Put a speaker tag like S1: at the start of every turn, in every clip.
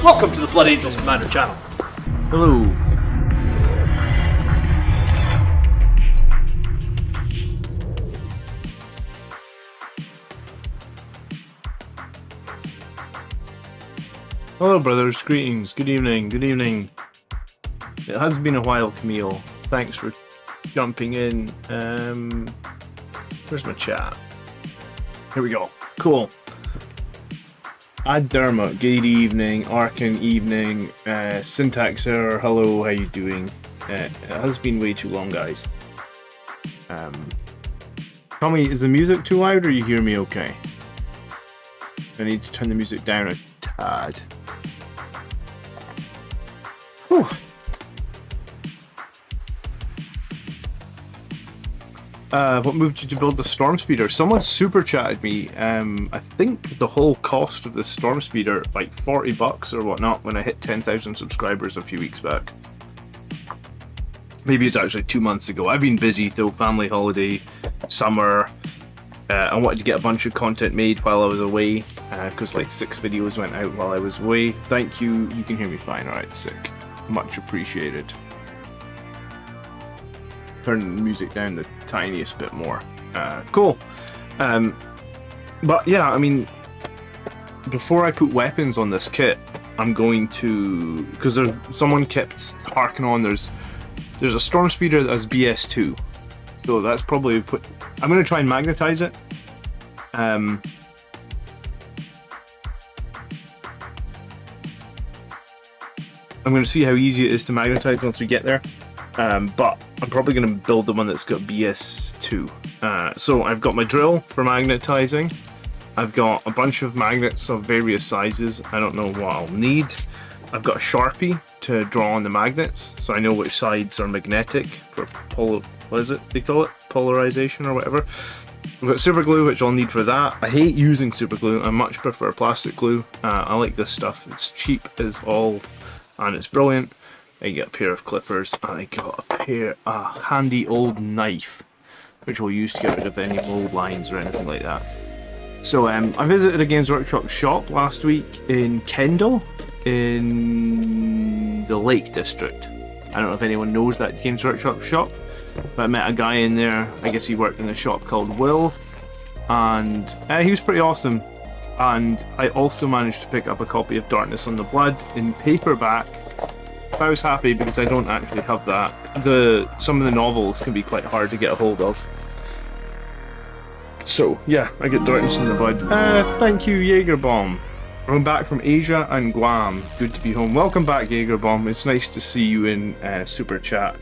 S1: Welcome to the Blood Angels Commander channel.
S2: Hello. Hello brothers, greetings, good evening, good evening. It has been a while, Camille. Thanks for jumping in. Where's my chat? Here we go. Cool. Dermot, good evening. Arkan, evening. Syntax error, hello, how you doing? It has been way too long, guys. Tell me, is the music too loud or you hear me okay? I need to turn the music down a tad. Whew. What moved you to build the Storm Speeder? Someone super chatted me. I think the whole cost of the Storm Speeder, like $40 or whatnot, when I hit 10,000 subscribers a few weeks back. Maybe it's actually 2 months ago. I've been busy though, family holiday, summer. I wanted to get a bunch of content made while I was away, because like 6 videos went out while I was away. Thank you. You can hear me fine. Alright, sick. Much appreciated. Turn the music down the tiniest bit more. Cool. But yeah, I mean, before I put weapons on this kit, I'm going to, because someone kept harking on. There's a Storm Speeder that has BS2, so that's probably I'm going to try and magnetize it. I'm going to see how easy it is to magnetize once we get there. But I'm probably going to build the one that's got BS2. So I've got my drill for magnetizing. I've got a bunch of magnets of various sizes. I don't know what I'll need. I've got a Sharpie to draw on the magnets, so I know which sides are magnetic for what is it they call it? Polarization or whatever. I've got super glue, which I'll need for that. I hate using super glue. I much prefer plastic glue. I like this stuff. It's cheap as all, and it's brilliant. I get a pair of clippers, and I got a handy old knife, which we'll use to get rid of any mold lines or anything like that. So I visited a Games Workshop shop last week in Kendal, in the Lake District. I don't know if anyone knows that Games Workshop shop, but I met a guy in there. I guess he worked in a shop called Will, and he was pretty awesome. And I also managed to pick up a copy of Darkness on the Blood in paperback. I was happy because I don't actually have that. Some of the novels can be quite hard to get a hold of. So yeah, I get Darkness in the Blood. Thank you, Jaegerbomb. I'm back from Asia and Guam. Good to be home. Welcome back, Jaegerbomb. It's nice to see you in Super Chat.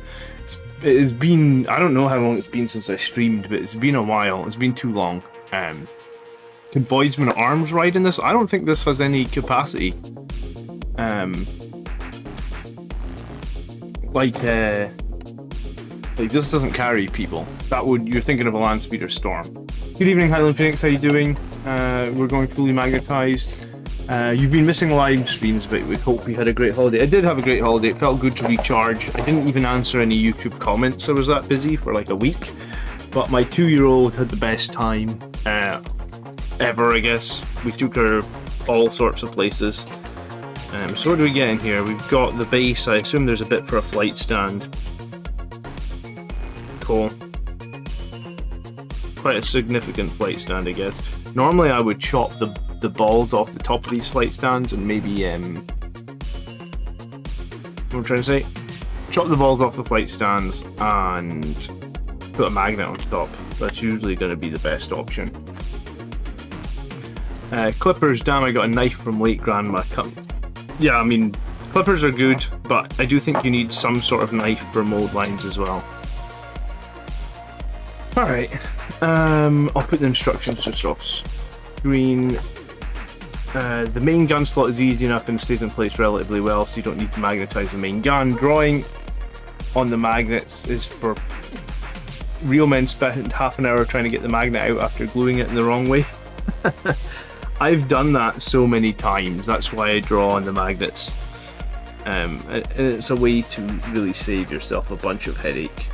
S2: It has been, I don't know how long it's been since I streamed, but it's been a while. It's been too long. Can Voidsman Arms ride in this? I don't think this has any capacity. Like this doesn't carry people. You're thinking of a Land Speeder Storm. Good evening, Highland Phoenix. How you doing? We're going fully magnetized. You've been missing live streams, but we hope you had a great holiday. I did have a great holiday. It felt good to recharge. I didn't even answer any YouTube comments. I was that busy for like a week. But my 2-year-old had the best time ever, I guess. We took her all sorts of places. So what do we get in here? We've got the base. I assume there's a bit for a flight stand. Cool. Quite a significant flight stand, I guess. Normally I would chop the balls off the top of these flight stands and maybe what I'm trying to say? Chop the balls off the flight stands and put a magnet on top. That's usually going to be the best option. Clippers, damn, I got a knife from late grandma. Yeah, I mean, clippers are good, but I do think you need some sort of knife for mold lines as well. Alright, I'll put the instructions just off screen. The main gun slot is easy enough and stays in place relatively well, so you don't need to magnetize the main gun. Drawing on the magnets is for real men spent half an hour trying to get the magnet out after gluing it in the wrong way. I've done that so many times. That's why I draw on the magnets. And it's a way to really save yourself a bunch of headache.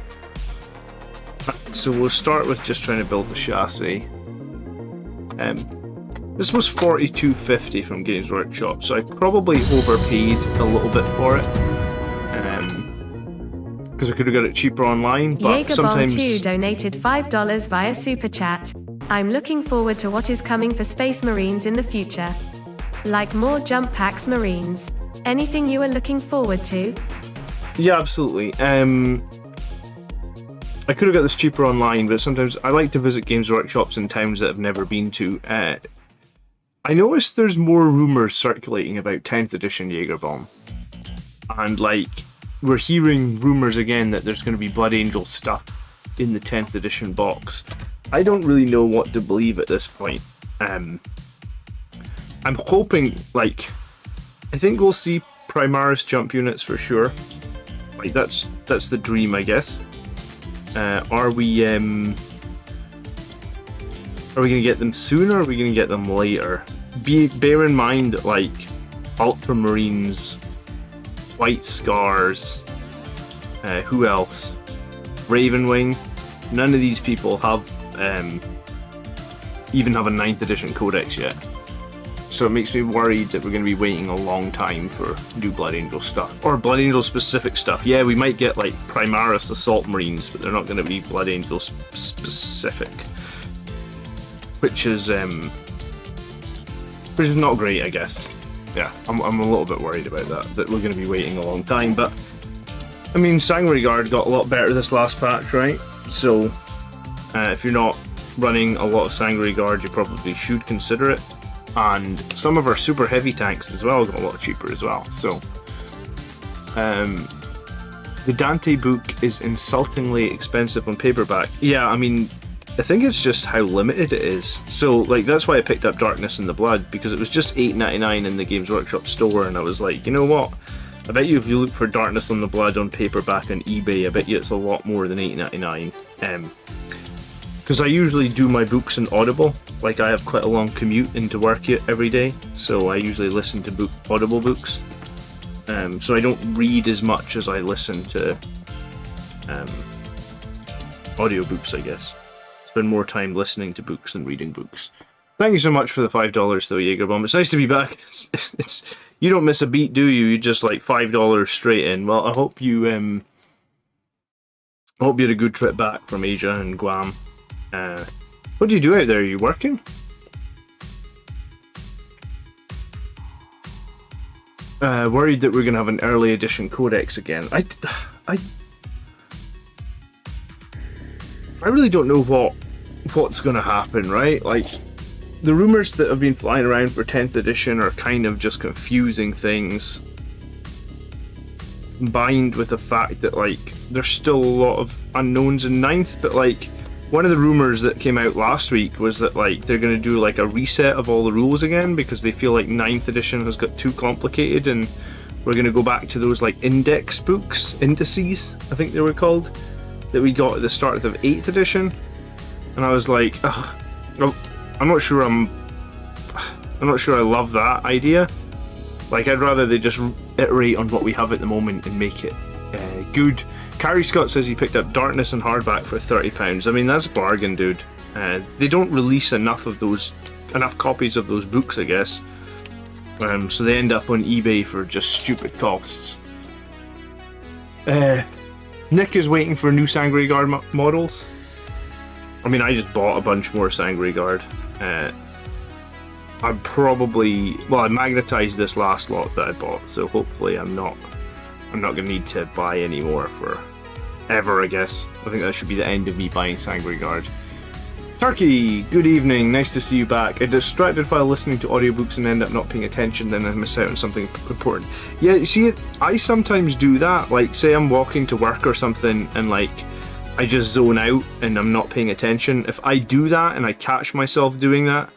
S2: So we'll start with just trying to build the chassis. This was $42.50 from Games Workshop, so I probably overpaid a little bit for it. Because I could have got it cheaper online, but sometimes...
S3: Jaegerbomb2 donated $5 via Super Chat. I'm looking forward to what is coming for Space Marines in the future. Like more jump packs Marines. Anything you are looking forward to?
S2: Yeah, absolutely. I could have got this cheaper online, but sometimes I like to visit Games Workshops in towns that I've never been to. I noticed there's more rumours circulating about 10th edition Jaegerbomb. And like, we're hearing rumours again that there's going to be Blood Angel stuff in the 10th edition box. I don't really know what to believe at this point. I'm hoping, like, I think we'll see Primaris jump units for sure. Like, that's the dream, I guess. Are we going to get them sooner, or are we going to get them later? Bear in mind that, like, Ultramarines, White Scars, who else? Ravenwing. None of these people have even have a 9th edition codex yet. So it makes me worried that we're going to be waiting a long time for new Blood Angel stuff. Or Blood Angel specific stuff. Yeah, we might get like Primaris Assault Marines, but they're not going to be Blood Angel specific. Which is not great, I guess. Yeah, I'm a little bit worried about that we're going to be waiting a long time. But, I mean, Sanguinary Guard got a lot better this last patch, right? So, if you're not running a lot of Sanguinary Guard, you probably should consider it. And some of our super heavy tanks as well got a lot cheaper as well. So, the Dante book is insultingly expensive on paperback. Yeah, I mean, I think it's just how limited it is. So, like, that's why I picked up Darkness in the Blood, because it was just $8.99 in the Games Workshop store, and I was like, you know what? I bet you if you look for Darkness in the Blood on paperback on eBay, I bet you it's a lot more than $8.99. Because I usually do my books in Audible. Like, I have quite a long commute into work every day, so I usually listen to Audible books. So I don't read as much as I listen to audiobooks, I guess. Spend more time listening to books than reading books. Thank you so much for the $5 though, Jaegerbomb. It's nice to be back. It's you don't miss a beat, do you? You just like $5 straight in. Well, I hope you had a good trip back from Asia and Guam. What do you do out there? Are you working? Worried that we're gonna have an early edition codex again. I really don't know what's gonna happen, right? Like, the rumors that have been flying around for 10th edition are kind of just confusing things, combined with the fact that, like, there's still a lot of unknowns in 9th, but, like, one of the rumors that came out last week was that, like, they're going to do, like, a reset of all the rules again because they feel like 9th edition has got too complicated, and we're going to go back to those, like, index books, indices, I think they were called, that we got at the start of 8th edition. And I was like, I'm not sure I love that idea. Like, I'd rather they just iterate on what we have at the moment and make it good. Carrie Scott says he picked up Darkness and hardback for £30. I mean, that's a bargain, dude. They don't release enough copies of those books, I guess. So they end up on eBay for just stupid costs. Nick is waiting for new Sanguinary Guard models. I mean, I just bought a bunch more Sanguinary Guard. I magnetized this last lot that I bought, so hopefully I'm not going to need to buy any more for ever, I guess. I think that should be the end of me buying Sanguinary Guard. Turkey, good evening, nice to see you back. I distracted while listening to audiobooks and end up not paying attention, then I miss out on something important. Yeah, you see, I sometimes do that. Like, say I'm walking to work or something, and like, I just zone out and I'm not paying attention. If I do that and I catch myself doing that,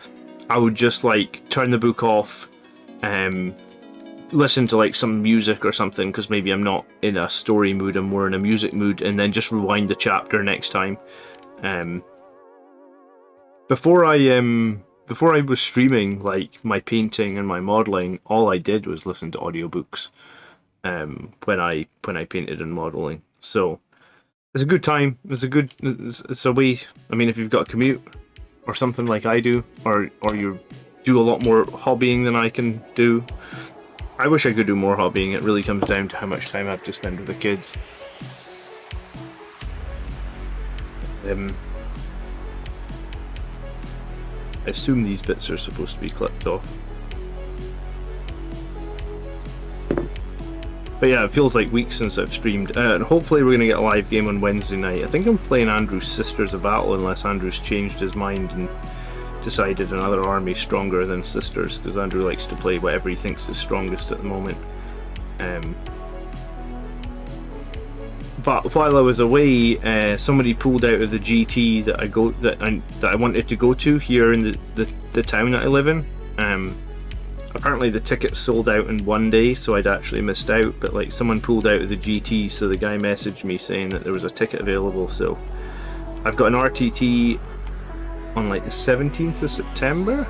S2: I would just like turn the book off, listen to like some music or something, because maybe I'm not in a story mood, I'm more in a music mood, and then just rewind the chapter next time. Before I was streaming like my painting and my modeling, all I did was listen to audiobooks when I painted and modeling. So it's a good time. It's a way. I mean, if you've got a commute or something like I do, or you're do a lot more hobbying than I can do. I wish I could do more hobbying. It really comes down to how much time I have to spend with the kids. I assume these bits are supposed to be clipped off. But yeah, it feels like weeks since I've streamed. And hopefully we're going to get a live game on Wednesday night. I think I'm playing Andrew's Sisters of Battle, unless Andrew's changed his mind and decided another army stronger than Sisters, because Andrew likes to play whatever he thinks is strongest at the moment. But while I was away, somebody pulled out of the GT that I wanted to go to here in the town that I live in. Apparently the tickets sold out in one day, so I'd actually missed out, but like someone pulled out of the GT, so the guy messaged me saying that there was a ticket available. So I've got an RTT on like the 17th of September.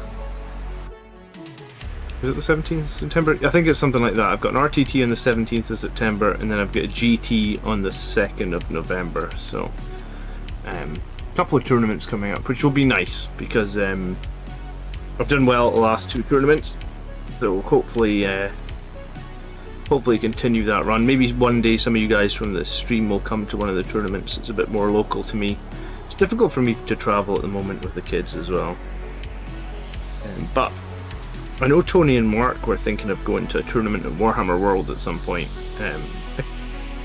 S2: Is it the 17th of September? I think it's something like that. I've got an RTT on the 17th of September, and then I've got a GT on the 2nd of November. So a couple of tournaments coming up, which will be nice, because I've done well at the last 2 tournaments. So hopefully continue that run. Maybe one day some of you guys from the stream will come to one of the tournaments. It's a bit more local to me. It's difficult for me to travel at the moment with the kids as well. But I know Tony and Mark were thinking of going to a tournament in Warhammer World at some point.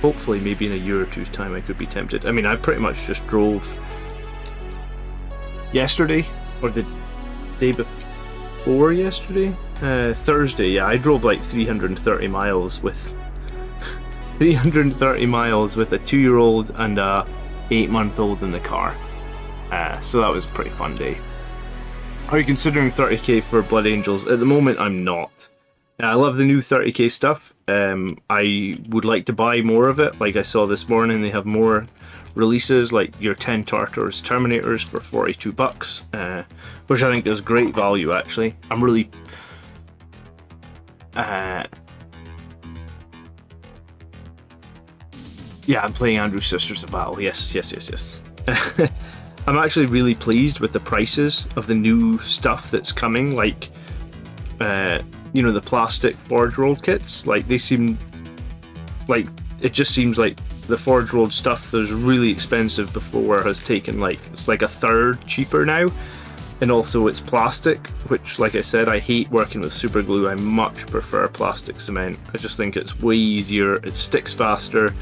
S2: Hopefully maybe in a year or two's time I could be tempted. I mean, I pretty much just drove yesterday, or the day before yesterday? Thursday, yeah, I drove like 330 miles with 330 miles with a 2-year-old and a 8-month-old in the car. So that was a pretty fun day. Are you considering 30k for Blood Angels? At the moment, I'm not. I love the new 30k stuff. I would like to buy more of it. Like I saw this morning, they have more releases, like your 10 Tartars Terminators for $42, which I think is great value, actually. I'm really... yeah, I'm playing Andrew's Sisters of Battle. Yes. I'm actually really pleased with the prices of the new stuff that's coming, like, you know, the plastic Forge World kits. Like, they seem like, it just seems like the Forge World stuff that was really expensive before has taken, like, it's like a third cheaper now. And also it's plastic, which, like I said, I hate working with super glue. I much prefer plastic cement. I just think it's way easier, it sticks faster.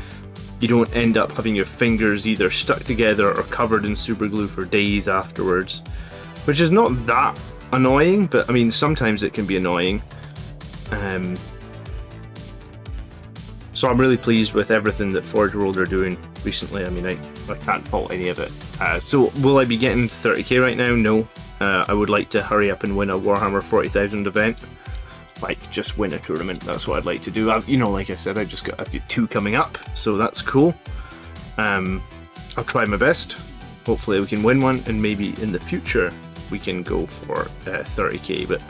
S2: You don't end up having your fingers either stuck together or covered in super glue for days afterwards, which is not that annoying, but I mean, sometimes it can be annoying. So I'm really pleased with everything that Forge World are doing recently. I mean, I can't fault any of it. So will I be getting 30k right now? No. I would like to hurry up and win a Warhammer 40,000 event. Like, just win a tournament. That's what I'd like to do. You know, like I said, I've got 2 coming up, so that's cool. I'll try my best. Hopefully we can win one, and maybe in the future we can go for 30k, but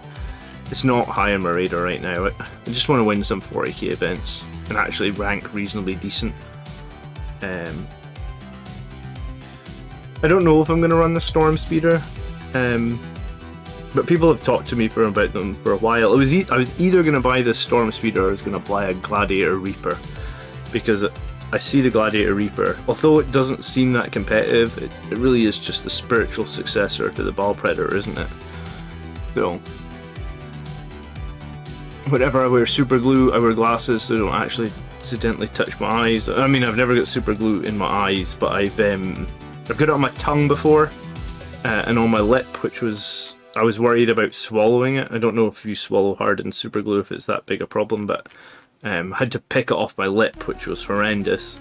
S2: it's not high on my radar right now. I just want to win some 40k events and actually rank reasonably decent. I don't know if I'm going to run the Storm Speeder. But people have talked to me about them for a while. I was either going to buy the Storm Speeder or I was going to buy a Gladiator Reaper, because I see the Gladiator Reaper, although it doesn't seem that competitive, it really is just the spiritual successor to the Ball Predator, isn't it? So, whenever I wear super glue, I wear glasses so I don't actually accidentally touch my eyes. I mean, I've never got super glue in my eyes, but I've got it on my tongue before, and on my lip, which was... I was worried about swallowing it. I don't know if you swallow hard in super glue, if it's that big a problem, but I had to pick it off my lip, which was horrendous.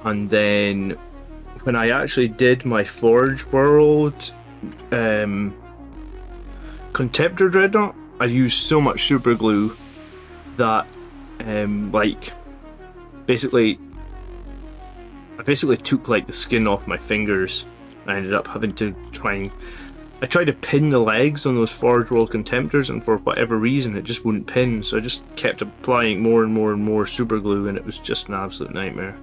S2: And then when I actually did my Forge World Contemptor Dreadnought, I used so much super glue that like basically I took like the skin off my fingers. I ended up having to I tried to pin the legs on those Forge World Contemptors, and for whatever reason it just wouldn't pin, so I just kept applying more and more and more super glue, and it was just an absolute nightmare.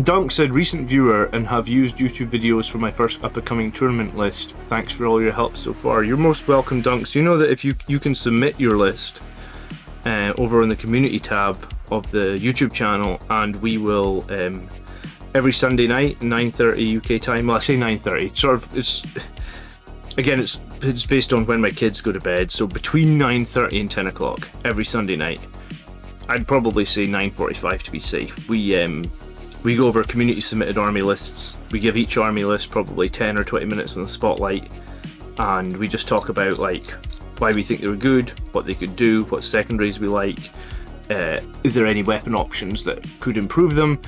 S2: Dunk said, recent viewer and have used YouTube videos for my first up-and-coming tournament list. Thanks for all your help so far. You're most welcome, Dunk. So you know that if you can submit your list over in the community tab of the YouTube channel, and we will every Sunday night 9:30 UK time. Well, I say 9:30. Sort of. It's based on when my kids go to bed. So between 9:30 and 10 o'clock every Sunday night. I'd probably say 9:45 to be safe. We go over community submitted army lists. We give each army list probably 10 or 20 minutes in the spotlight, and we just talk about like why we think they were good, what they could do, what secondaries we like, is there any weapon options that could improve them.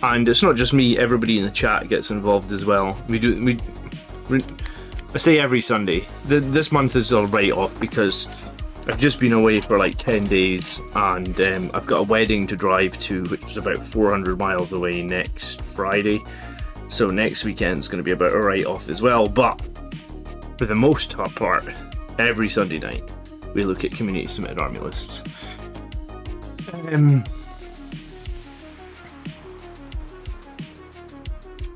S2: And it's not just me, everybody in the chat gets involved as well. I say every Sunday. This month is a write-off because I've just been away for like 10 days, and I've got a wedding to drive to, which is about 400 miles away next Friday. So next weekend's going to be about a write-off as well. But for the most part, every Sunday night, we look at community submitted army lists.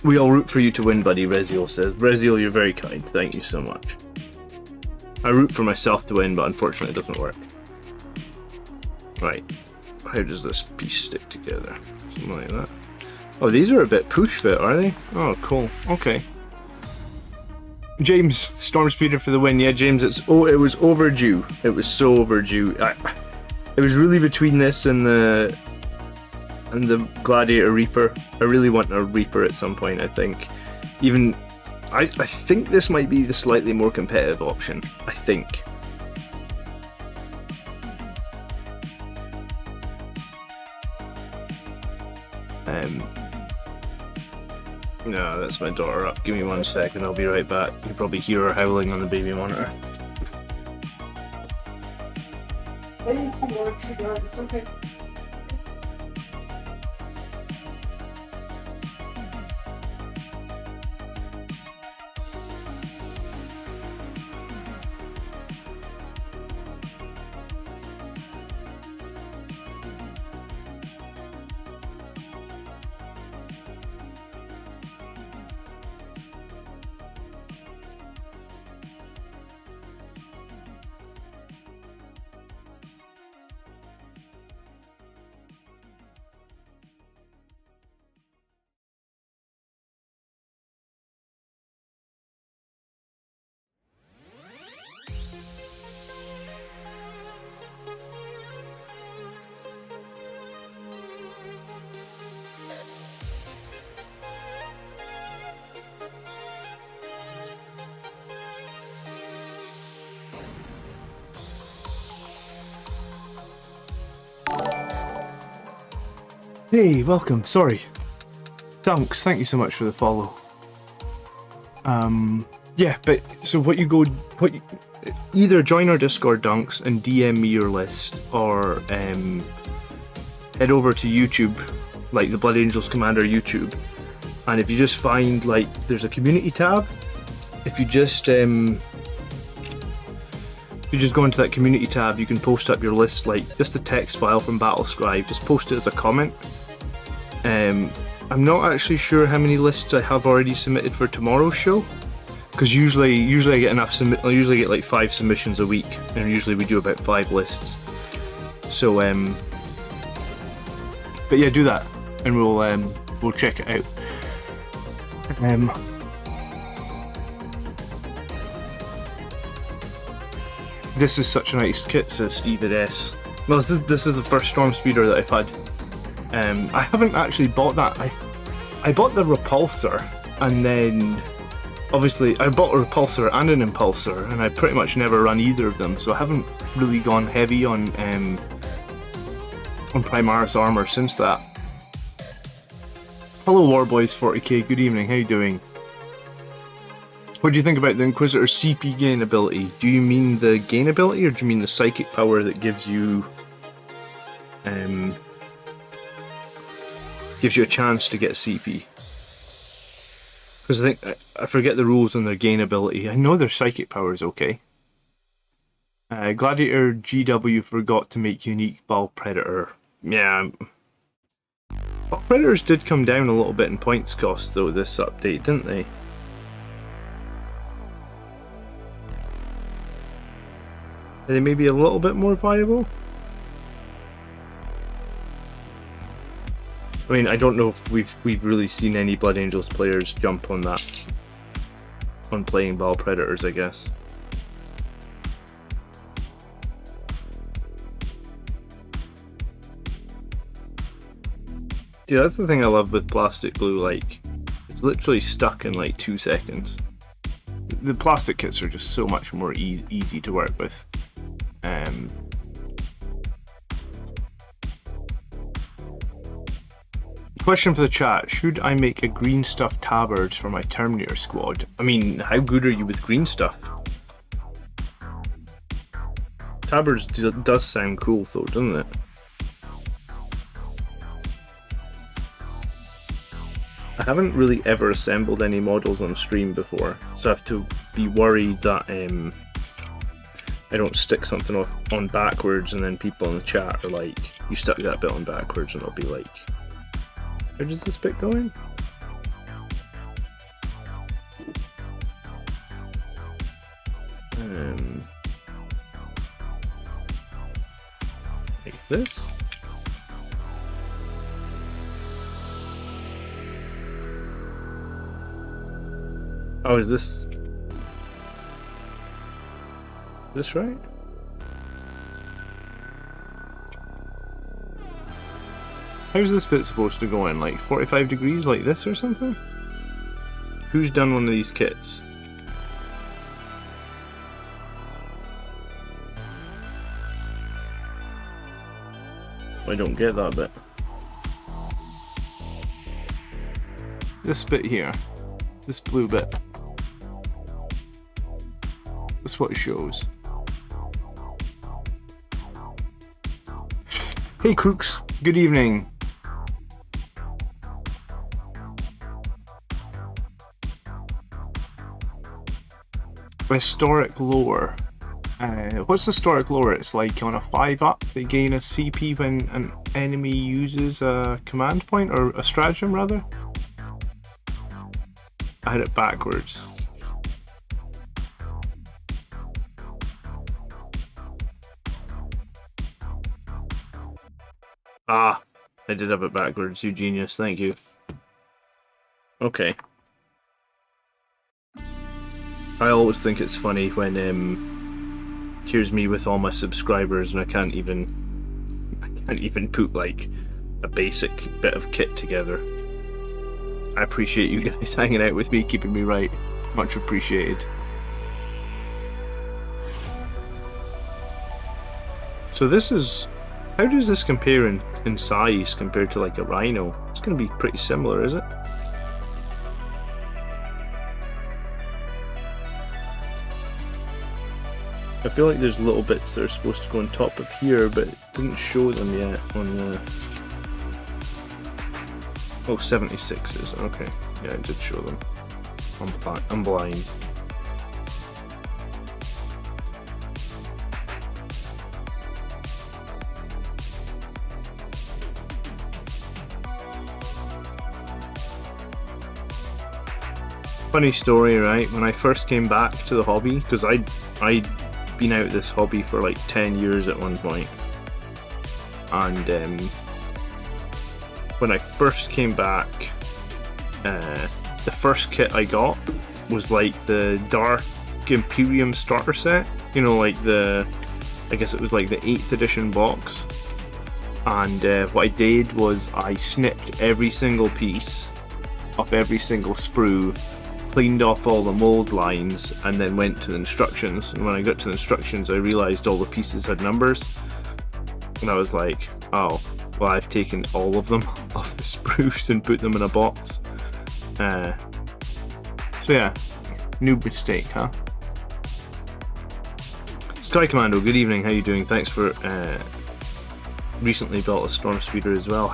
S2: We all root for you to win, buddy, Reziel says. Reziel, you're very kind. Thank you so much. I root for myself to win, but unfortunately it doesn't work. Right. How does this piece stick together? Something like that. Oh, these are a bit push fit, are they? Oh, cool. Okay. James, Storm Speeder for the win. Yeah, James, it was overdue. It was so overdue. It was really between this and the Gladiator Reaper. I really want a Reaper at some point, I think. I think this might be the slightly more competitive option. I think. No, that's my daughter up. Give me 1 second, I'll be right back. You can probably hear her howling on the baby monitor.
S4: It's okay.
S2: Hey, welcome. Sorry. Dunks, thank you so much for the follow. Yeah, but so either join our Discord, Dunks, and DM me your list, or head over to YouTube, like the Blood Angels Commander YouTube, and if you just find, like, there's a community tab. If you just go into that community tab, you can post up your list, like just a text file from Battlescribe. Just post it as a comment. I'm not actually sure how many lists I have already submitted for tomorrow's show, because usually I get enough I usually get like 5 submissions a week, and usually we do about 5 lists. So but yeah, do that, and we'll check it out. This is such a nice kit, says Steve at S. Well, this is the first Storm Speeder that I've had. I haven't actually bought that. I bought the Repulsor, and then obviously I bought a Repulsor and an Impulsor, and I pretty much never run either of them, so I haven't really gone heavy on Primaris armor since that. Hello Warboys 40k, good evening, how you doing? What do you think about the Inquisitor's CP gain ability? Do you mean the gain ability, or do you mean the psychic power that gives you a chance to get CP? Because I think I forget the rules on their gain ability. I know their psychic power is okay. Gladiator GW forgot to make unique Ball Predator. Yeah. Well, Predators did come down a little bit in points cost though this update, didn't they? Are they maybe a little bit more viable? I mean, I don't know if we've really seen any Blood Angels players jump on that on playing Ball Predators, I guess. Yeah, that's the thing I love with plastic glue, like, it's literally stuck in like 2 seconds. The plastic kits are just so much more easy to work with. Question for the chat, should I make a green stuff tabard for my Terminator squad? I mean, how good are you with green stuff? Tabards does sound cool though, doesn't it? I haven't really ever assembled any models on stream before, so I have to be worried that I don't stick something on backwards and then people in the chat are like, you stuck that bit on backwards, and I'll be like, where does this bit go in? Like this. Oh, is this right? How's this bit supposed to go in? Like 45 degrees like this or something? Who's done one of these kits? I don't get that bit. This bit here. This blue bit. That's what it shows. Hey Crooks, good evening. Historic lore. What's historic lore? It's like on a 5-up, they gain a CP when an enemy uses a command point, or a stratagem rather. I had it backwards. Ah, I did have it backwards, you genius, thank you. Okay. I always think it's funny when here's me with all my subscribers and I can't even put like a basic bit of kit together. I appreciate you guys hanging out with me, keeping me right. Much appreciated. So this is... how does this compare in size compared to like a Rhino? It's going to be pretty similar, is it? I feel like there's little bits that are supposed to go on top of here, but it didn't show them yet on the... oh, 76s, okay. Yeah, it did show them. I'm blind. Funny story, right? When I first came back to the hobby, because I'd been out of this hobby for like 10 years at one point, and when I first came back, the first kit I got was like the Dark Imperium starter set, you know, like I guess it was like the 8th edition box, and what I did was I snipped every single piece of every single sprue, cleaned off all the mold lines, and then went to the instructions. And when I got to the instructions, I realized all the pieces had numbers, and I was like, oh, well, I've taken all of them off the sprues and put them in a box. So yeah, noob mistake, huh? Sky Commando, good evening, how you doing? Thanks for recently built a Storm Speeder as well.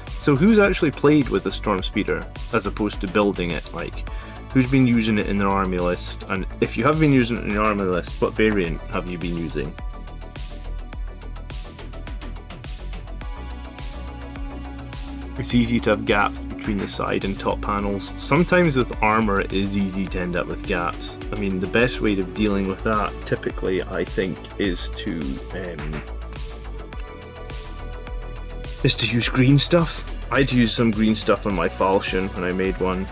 S2: So who's actually played with the Storm Speeder as opposed to building it? Like, who's been using it in their army list? And if you have been using it in your army list, what variant have you been using? It's easy to have gaps between the side and top panels. Sometimes with armor it is easy to end up with gaps. I mean, the best way of dealing with that typically, I think, is to use green stuff. I'd use some green stuff on my falchion when I made one.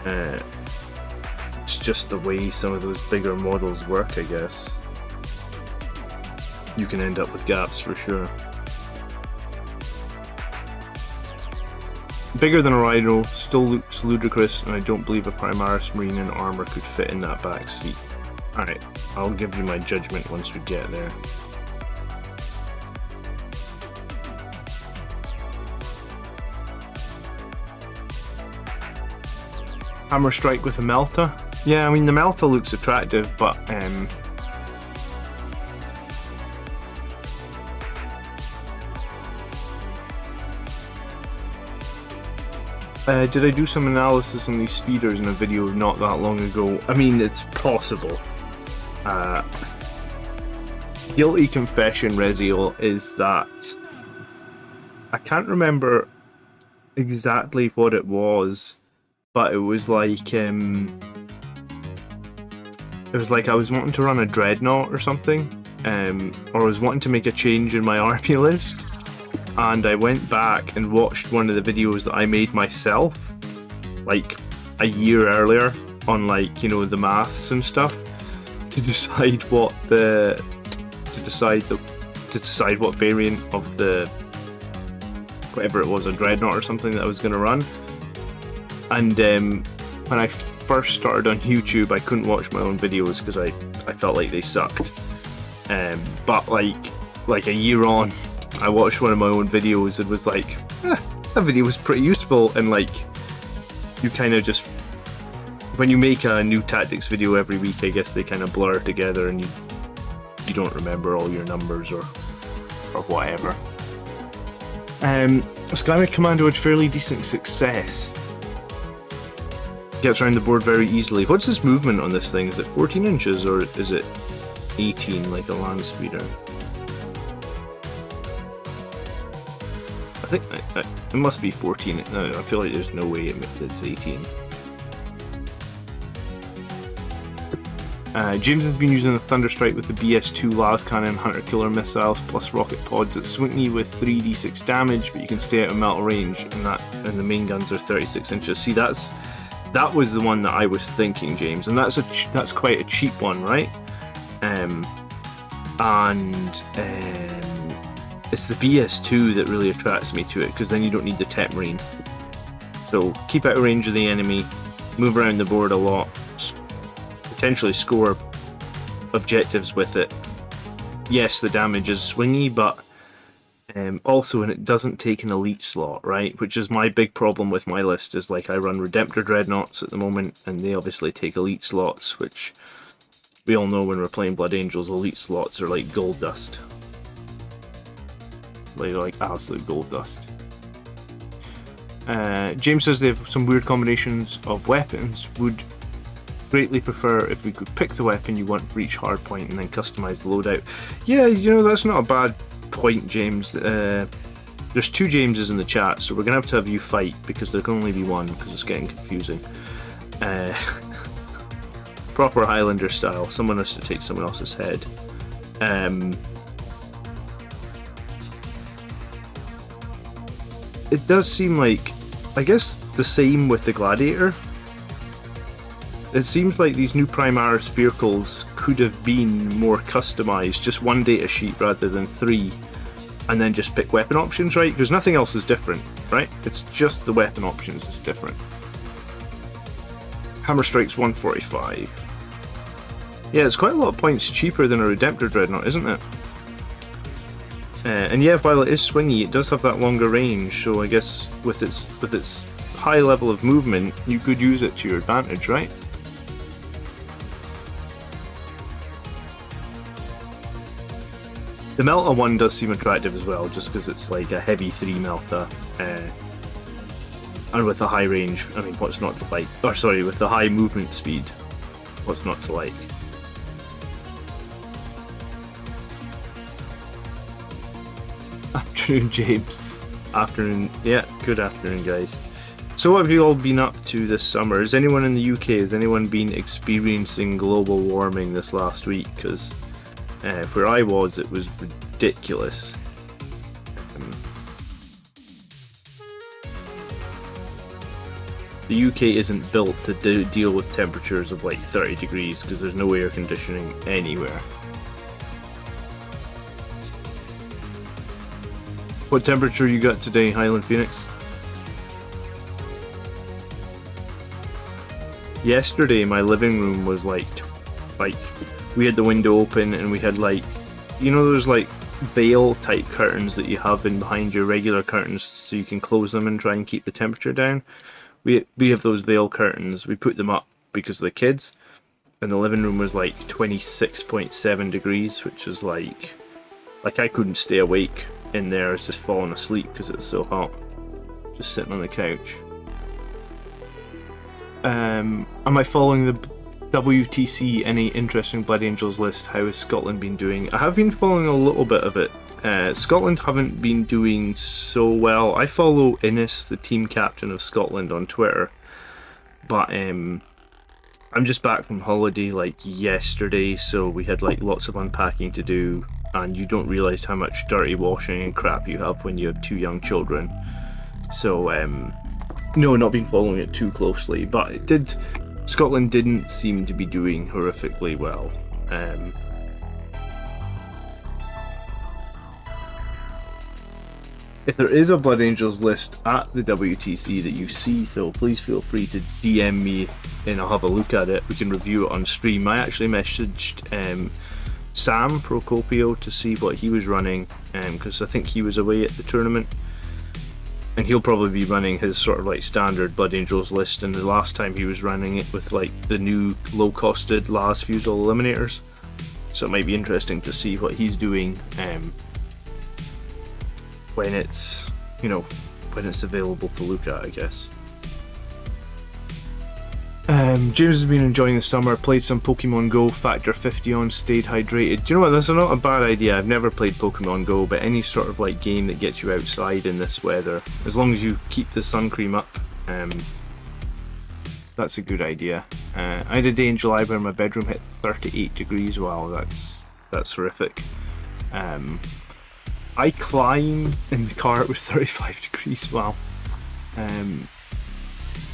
S2: It's just the way some of those bigger models work, I guess. You can end up with gaps for sure. Bigger than a Rhino, still looks ludicrous, and I don't believe a Primaris Marine in armor could fit in that back seat. Alright, I'll give you my judgment once we get there. Hammer strike with a Melta. Yeah, I mean the Melta looks attractive, but did I do some analysis on these speeders in a video not that long ago? I mean, it's possible. Guilty confession, Reziel, is that I can't remember exactly what it was, but it was like I was wanting to run a dreadnought or something, or I was wanting to make a change in my army list. And I went back and watched one of the videos that I made myself, like a year earlier, on like, you know, the maths and stuff, to decide what what variant of the whatever it was, a dreadnought or something, that I was going to run. And when I first started on YouTube, I couldn't watch my own videos because I felt like they sucked. But like a year on, I watched one of my own videos and was like, that video was pretty useful. And like, you kind of just, when you make a new tactics video every week, I guess they kind of blur together and you don't remember all your numbers or whatever. Skyway Commando had fairly decent success. Gets around the board very easily. What's his movement on this thing? Is it 14 inches or is it 18 like a land speeder? I think it must be 14. No, I feel like there's no way it's 18. James has been using the Thunderstrike with the BS2 las cannon, hunter killer missiles plus rocket pods. It's swingy with 3d6 damage, but you can stay out of melt range, and the main guns are 36 inches. See, that was the one that I was thinking, James, and that's quite a cheap one, right? It's the BS2 that really attracts me to it, because then you don't need the Tech Marine. So keep out of range of the enemy, move around the board a lot, potentially score objectives with it. Yes, the damage is swingy, but also, and it doesn't take an elite slot, right? Which is my big problem with my list, is like I run Redemptor Dreadnoughts at the moment, and they obviously take elite slots, which we all know when we're playing Blood Angels, elite slots are like gold dust. Like absolute gold dust. James says they have some weird combinations of weapons. Would greatly prefer if we could pick the weapon you want for each hardpoint and then customize the loadout. Yeah, you know, that's not a bad point, James. There's two Jameses in the chat, so we're gonna have you fight, because there can only be one, because it's getting confusing. Proper Highlander style. Someone has to take someone else's head. It does seem like, I guess, the same with the Gladiator. It seems like these new Primaris vehicles could have been more customized, just one data sheet rather than three, and then just pick weapon options, right? Because nothing else is different, right? It's just the weapon options that's different. Hammer Strike's 145. Yeah, it's quite a lot of points cheaper than a Redemptor Dreadnought, isn't it? And yeah, while it is swingy, it does have that longer range, so I guess with its high level of movement, you could use it to your advantage, right? The Melta one does seem attractive as well, just because it's like a heavy 3 Melta, and with a high range. I mean, what's not to like? Or sorry, with the high movement speed, what's not to like? Afternoon, James. Afternoon. Yeah, good afternoon, guys. So what have you all been up to this summer? Is anyone in the UK, has anyone been experiencing global warming this last week? Because where I was, it was ridiculous. The UK isn't built to deal with temperatures of like 30 degrees because there's no air conditioning anywhere. What temperature you got today, Highland Phoenix? Yesterday, my living room was like we had the window open and we had like, you know, those like veil type curtains that you have in behind your regular curtains, so you can close them and try and keep the temperature down. We have those veil curtains. We put them up because of the kids, and the living room was like 26.7 degrees, which is like I couldn't stay awake in there. I was just falling asleep because it was so hot. Just sitting on the couch. Am I following the WTC? Any interesting Blood Angels list? How has Scotland been doing? I have been following a little bit of it. Scotland haven't been doing so well. I follow Innes, the team captain of Scotland, on Twitter, but I'm just back from holiday like yesterday, so we had like lots of unpacking to do, and you don't realise how much dirty washing and crap you have when you have 2 young children. So no, not been following it too closely, but Scotland didn't seem to be doing horrifically well. If there is a Blood Angels list at the WTC that you see, though, please feel free to DM me and I'll have a look at it. We can review it on stream. I actually messaged Sam Procopio to see what he was running, because I think he was away at the tournament. And he'll probably be running his sort of like standard Blood Angels list, and the last time he was running it with like the new low-costed Las Fusel Eliminators. So it might be interesting to see what he's doing when it's, you know, when it's available to look at, I guess. James has been enjoying the summer, played some Pokemon Go, factor 50 on, stayed hydrated. Do you know what, that's not a bad idea. I've never played Pokemon Go, but any sort of like game that gets you outside in this weather, as long as you keep the sun cream up, that's a good idea. I had a day in July where my bedroom hit 38 degrees. Wow, that's horrific. I climbed in the car, it was 35 degrees, wow.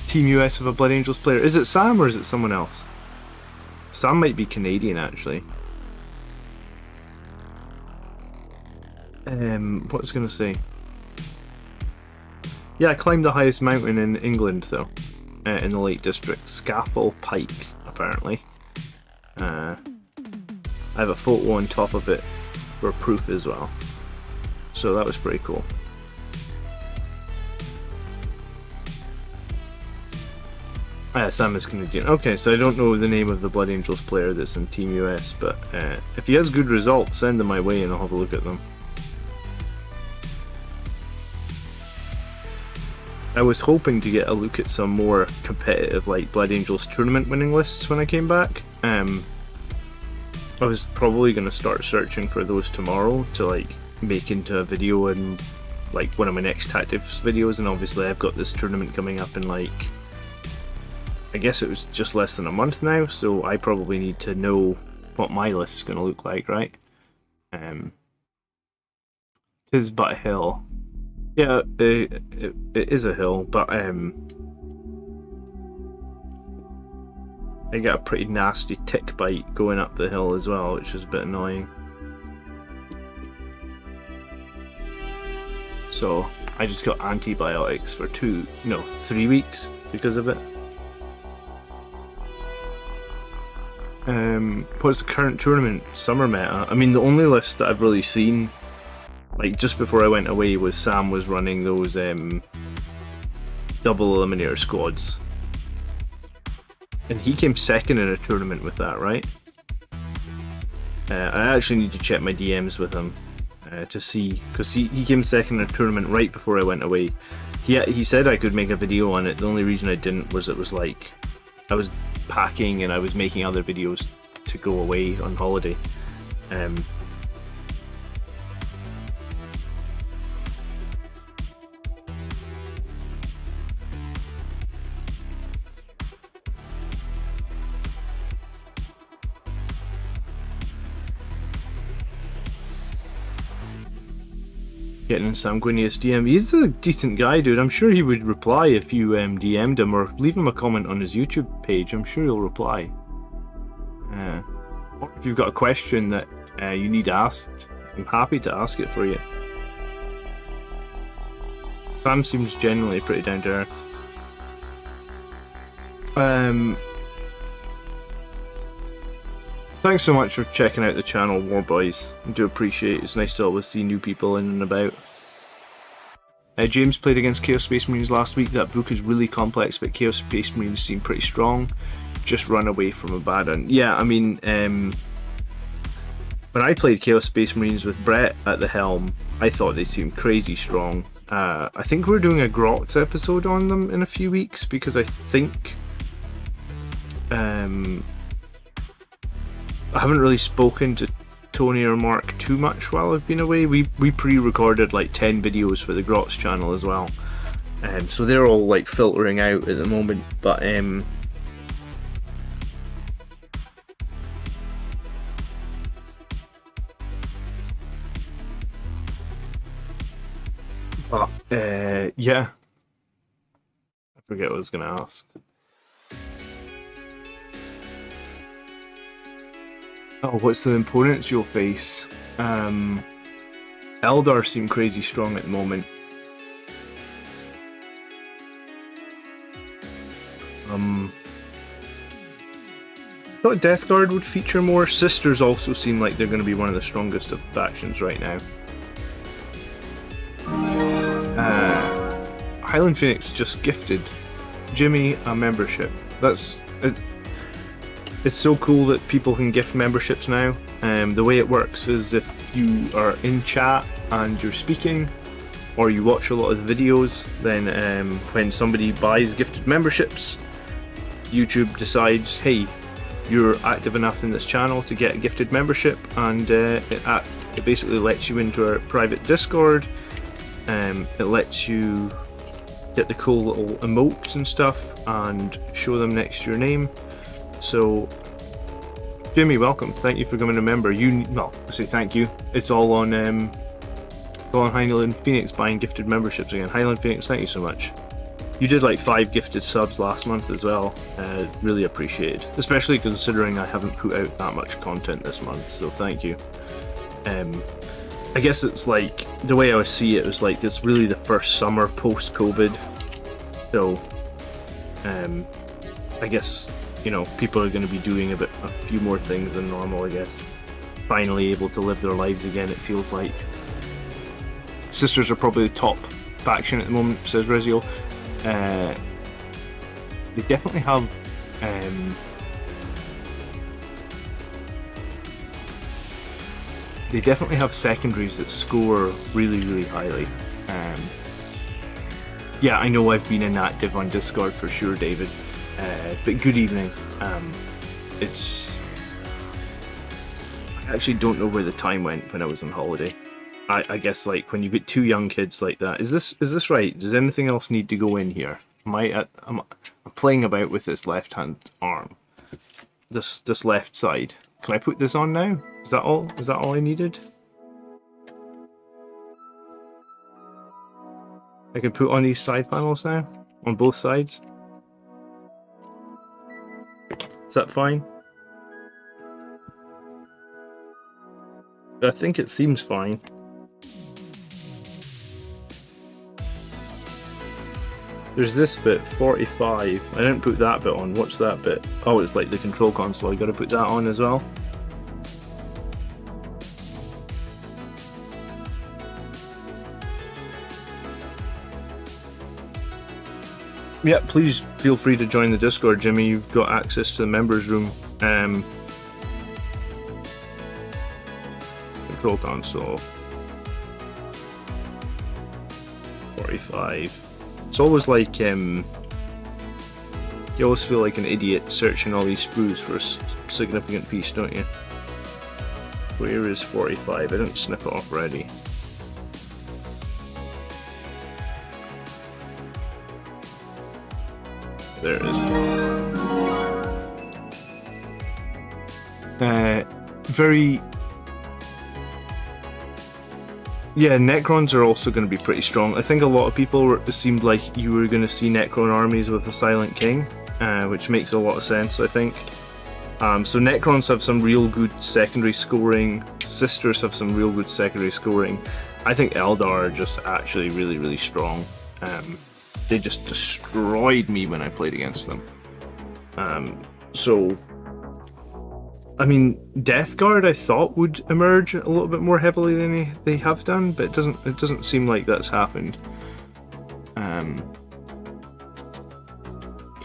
S2: Team US of a Blood Angels player. Is it Sam or is it someone else? Sam might be Canadian, actually. What was I going to say? Yeah, I climbed the highest mountain in England, though. In the Lake District. Scafell Pike, apparently. I have a photo on top of it for proof as well. So that was pretty cool. Sam is Canadian. Okay, so I don't know the name of the Blood Angels player that's in Team US, but if he has good results, send them my way and I'll have a look at them. I was hoping to get a look at some more competitive, like, Blood Angels tournament winning lists when I came back. I was probably going to start searching for those tomorrow to, like, make into a video and like one of my next tactics videos, and obviously I've got this tournament coming up in like, I guess it was just less than a month now, so I probably need to know what my list's going to look like, right? Tis but a hill. Yeah, it is a hill, but I got a pretty nasty tick bite going up the hill as well, which was a bit annoying. So I just got antibiotics for 3 weeks because of it. What's the current tournament summer meta? I mean, the only list that I've really seen, like just before I went away, was Sam was running those double eliminator squads, and he came second in a tournament with that, right? I actually need to check my DMs with him to see, because he came second in a tournament right before I went away. He said I could make a video on it. The only reason I didn't was it was like I was packing and I was making other videos to go away on holiday. Getting in Sanguinius DM. He's a decent guy, dude. I'm sure he would reply if you DM'd him or leave him a comment on his YouTube page. I'm sure he'll reply. Or if you've got a question that you need asked, I'm happy to ask it for you. Sam seems generally pretty down to earth. Thanks so much for checking out the channel, War Boys. I do appreciate it. It's nice to always see new people in and about. James played against Chaos Space Marines last week. That book is really complex, but Chaos Space Marines seem pretty strong. Just run away from Abaddon. Yeah, I mean, when I played Chaos Space Marines with Brett at the helm, I thought they seemed crazy strong. I think we're doing a Grots episode on them in a few weeks, because I think I haven't really spoken to Tony or Mark too much while I've been away. We pre-recorded like 10 videos for the Grots channel as well, so they're all like filtering out at the moment. But yeah, I forget what I was going to ask. Oh, what's the opponents you'll face? Eldar seem crazy strong at the moment. I thought Death Guard would feature more. Sisters also seem like they're going to be one of the strongest of factions right now. Highland Phoenix just gifted Jimmy a membership. That's it. It's so cool that people can gift memberships now. The way it works is if you are in chat and you're speaking, or you watch a lot of the videos, then when somebody buys gifted memberships, YouTube decides, hey, you're active enough in this channel to get a gifted membership, and it basically lets you into our private Discord. It lets you get the cool little emotes and stuff and show them next to your name. So, Jimmy, welcome. Thank you for becoming a member. Well, I say thank you. It's all on Highland Phoenix buying gifted memberships again. Highland Phoenix, thank you so much. You did like 5 gifted subs last month as well. Really appreciated, especially considering I haven't put out that much content this month. So thank you. I guess it's like the way I see it was like it's really the first summer post-COVID. So, I guess, you know, people are going to be doing a few more things than normal, I guess. Finally able to live their lives again, it feels like. Sisters are probably the top faction at the moment, says Rezio. They definitely have secondaries that score really, really highly. Yeah, I know I've been inactive on Discord for sure, David. But good evening. I actually don't know where the time went when I was on holiday. I guess like when you get 2 young kids like that. Is this right? Does anything else need to go in here? I'm playing about with this left hand arm. This left side. Can I put this on now? Is that all? Is that all I needed? I can put on these side panels now on both sides. Is that fine? I think it seems fine. There's this bit, 45. I didn't put that bit on. What's that bit? Oh, it's like the control console. I gotta put that on as well. Yeah, please feel free to join the Discord, Jimmy. You've got access to the members room. Control console. 45. It's always like, you always feel like an idiot searching all these sprues for a significant piece, don't you? Where is 45? I didn't snip it off already. There it is. Yeah, Necrons are also going to be pretty strong. I think a lot of people seemed like you were going to see Necron armies with a Silent King, which makes a lot of sense, I think. So Necrons have some real good secondary scoring. Sisters have some real good secondary scoring. I think Eldar are just actually really, really strong. They just destroyed me when I played against them. So, I mean, Death Guard I thought would emerge a little bit more heavily than they have done, but it doesn't seem like that's happened. Can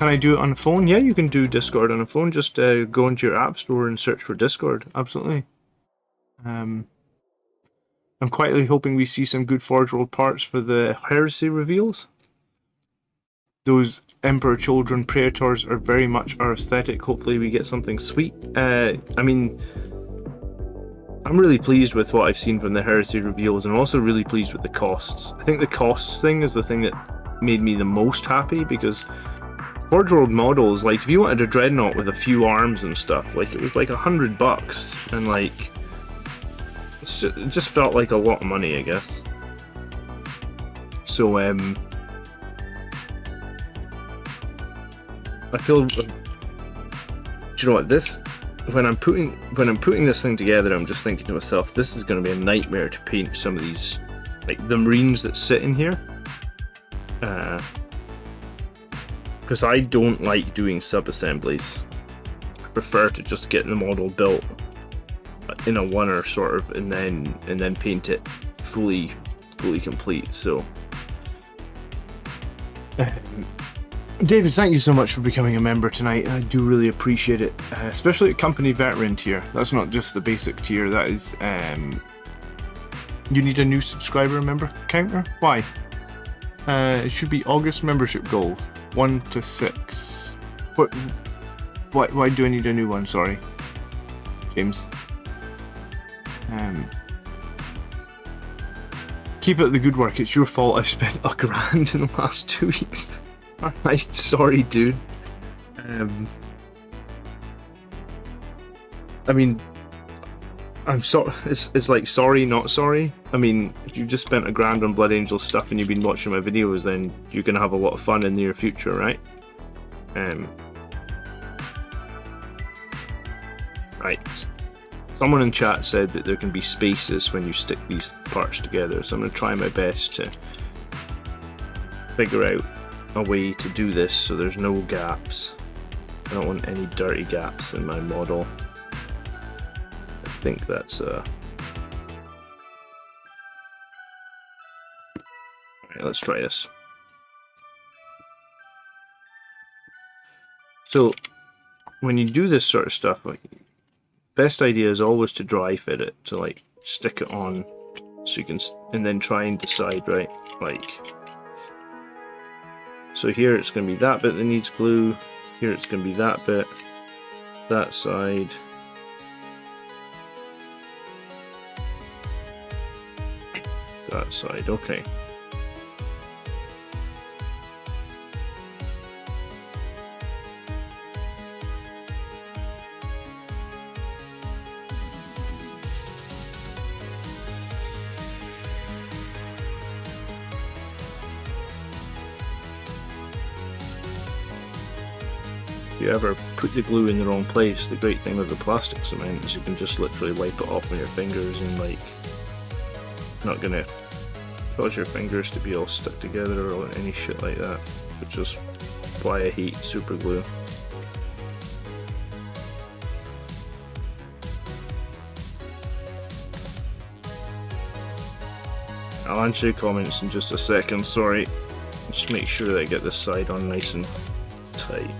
S2: I do it on a phone? Yeah, you can do Discord on a phone. Just go into your app store and search for Discord. Absolutely. I'm quietly hoping we see some good Forge World parts for the Heresy reveals. Those Emperor Children Praetors are very much our aesthetic. Hopefully we get something sweet. I mean, I'm really pleased with what I've seen from the Heresy reveals, and I'm also really pleased with the costs. I think the costs thing is the thing that made me the most happy, because Forge World models, like if you wanted a Dreadnought with a few arms and stuff, like it was like $100, and like it just felt like a lot of money, I guess. So I feel, do you know what, this, when I'm putting this thing together, I'm just thinking to myself, this is going to be a nightmare to paint some of these, like the Marines that sit in here. Because I don't like doing sub-assemblies. I prefer to just get the model built in a oneer sort of, and then paint it fully complete. So, David, thank you so much for becoming a member tonight. I do really appreciate it, especially at Company Veteran tier. That's not just the basic tier. That is, you need a new subscriber member counter. Why? It should be August membership goal. 1 to 6. What? Why do I need a new one? Sorry, James. Keep up the good work. It's your fault I've spent $1,000 in the last 2 weeks. I'm sorry, dude. I mean, I'm sorry. It's like sorry, not sorry. I mean, if you've just spent $1,000 on Blood Angel stuff and you've been watching my videos, then you're gonna have a lot of fun in the near future, right? Right. Someone in chat said that there can be spaces when you stick these parts together, so I'm gonna try my best to figure out a way to do this so there's no gaps. I don't want any dirty gaps in my model. I think that's Alright, let's try this. So when you do this sort of stuff, like, best idea is always to dry fit it, to like stick it on so you can, and then try and decide, right, like, so here it's going to be that bit that needs glue, here it's going to be that bit, that side, that side, okay. If you ever put the glue in the wrong place, the great thing with the plastic cement is you can just literally wipe it off with your fingers, and like, not gonna cause your fingers to be all stuck together or any shit like that, which is why I hate super glue. I'll answer your comments in just a second, sorry. Just make sure that I get this side on nice and tight.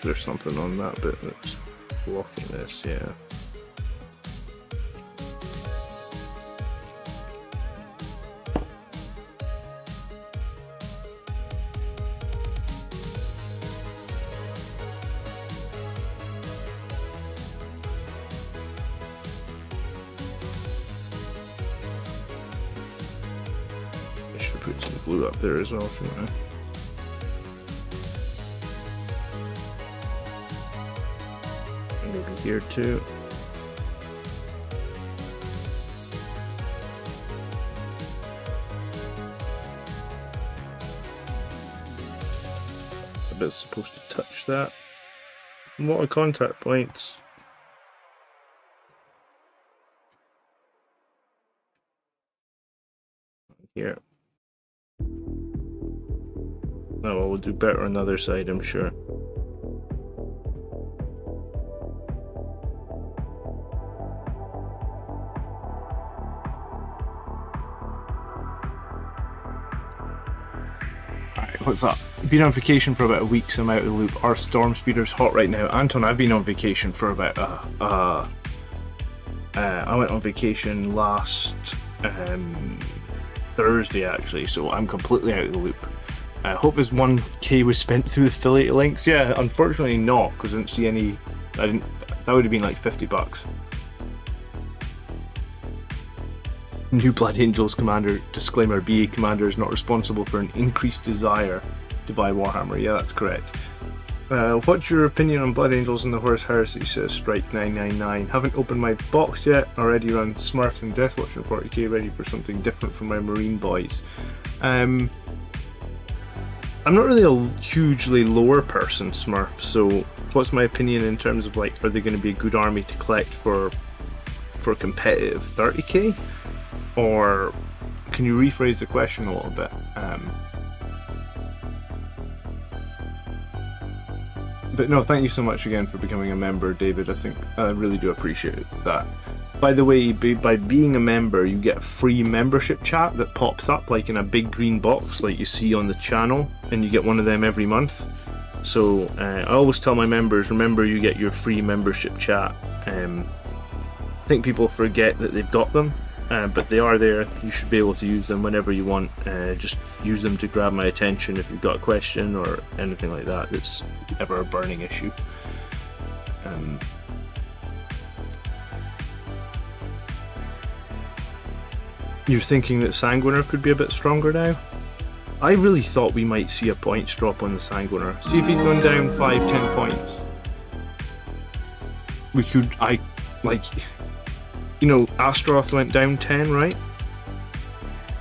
S2: There's something on that bit that's blocking this, yeah. I should put some glue up there as well, shouldn't I? here too. A bit supposed to touch that. What are contact points? Here. Oh, well, we'll do better on the other side, I'm sure. Alright, what's up? Been on vacation for about a week, so I'm out of the loop. Our storm speeder's hot right now. Anton, I've been on vacation for about I went on vacation last Thursday actually, so I'm completely out of the loop. I hope his 1k was spent through affiliate links. Yeah, unfortunately not, because I didn't see any. That would have been like $50. New Blood Angels commander, disclaimer, BA commander is not responsible for an increased desire to buy Warhammer. Yeah, that's correct. What's your opinion on Blood Angels and the Horse Heresy, says Strike999. Haven't opened my box yet, already run Smurfs and Deathwatch and 40k, ready for something different from my Marine boys. I'm not really a hugely lore person, Smurf, so what's my opinion in terms of, like, are they going to be a good army to collect for competitive 30k? Or can you rephrase the question a little bit? But no, thank you so much again for becoming a member, David. I really do appreciate that. By the way, by being a member, you get a free membership chat that pops up like in a big green box like you see on the channel, and you get one of them every month. So I always tell my members, remember you get your free membership chat. I think people forget that they've got them, but they are there. You should be able to use them whenever you want. Just use them to grab my attention if you've got a question or anything like that that's ever a burning issue. You're thinking that Sanguiner could be a bit stronger now? I really thought we might see a points drop on the Sanguiner. See if he'd gone down 5-10 points. We could, you know, Astaroth went down 10, right?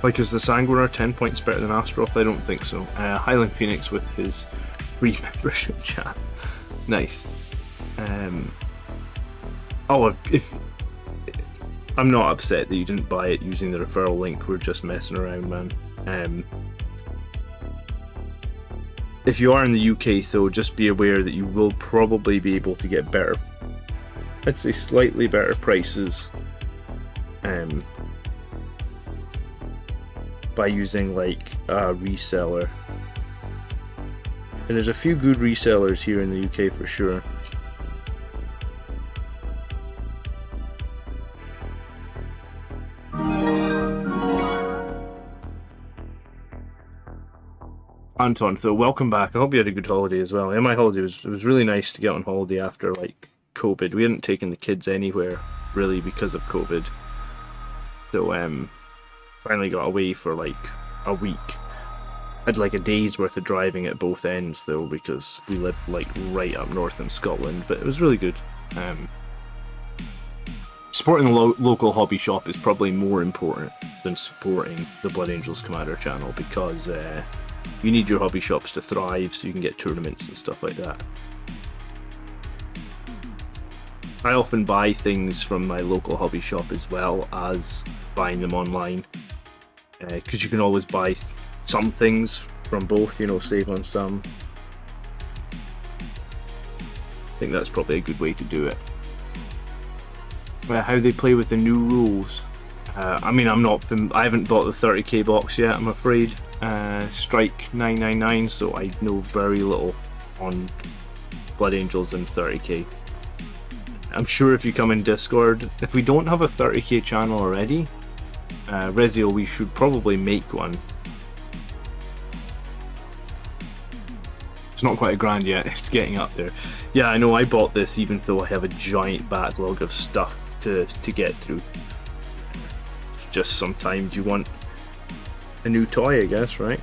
S2: Like, is the Sanguiner 10 points better than Astaroth? I don't think so. Highland Phoenix with his free membership chat. Nice. I'm not upset that you didn't buy it using the referral link. We're just messing around, man. If you are in the UK, though, just be aware that you will probably be able to get better, I'd say slightly better prices by using, like, a reseller. And there's a few good resellers here in the UK for sure. Anton, so welcome back. I hope you had a good holiday as well. Yeah, my holiday it was really nice to get on holiday after, like, COVID. We hadn't taken the kids anywhere really because of COVID. So finally got away for like a week. Had like a day's worth of driving at both ends though, because we live like right up north in Scotland, but it was really good. Supporting the local hobby shop is probably more important than supporting the Blood Angels Commander channel, because you need your hobby shops to thrive so you can get tournaments and stuff like that. I often buy things from my local hobby shop as well as buying them online, because you can always buy some things from both, you know, save on some. I think that's probably a good way to do it. How they play with the new rules. I mean, I haven't bought the 30k box yet, I'm afraid. Strike999, so I know very little on Blood Angels and 30k. I'm sure if you come in Discord, if we don't have a 30k channel already, Rezio, we should probably make one. It's not quite $1,000 yet, it's getting up there. Yeah, I know I bought this even though I have a giant backlog of stuff to get through. It's just sometimes you want a new toy, I guess, right?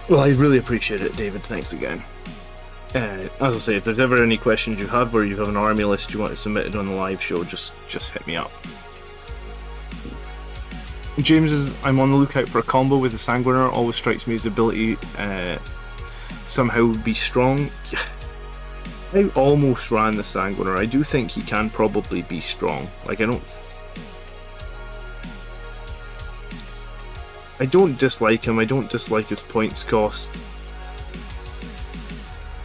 S2: Well, I really appreciate it, David. Thanks again. As I say, if there's ever any questions you have, or you have an army list you want to submit it on the live show, just hit me up. James, I'm on the lookout for a combo with the Sanguiner. Always strikes me as ability somehow be strong. I almost ran the Sanguiner. I do think he can probably be strong. Like, I don't dislike him. I don't dislike his points cost.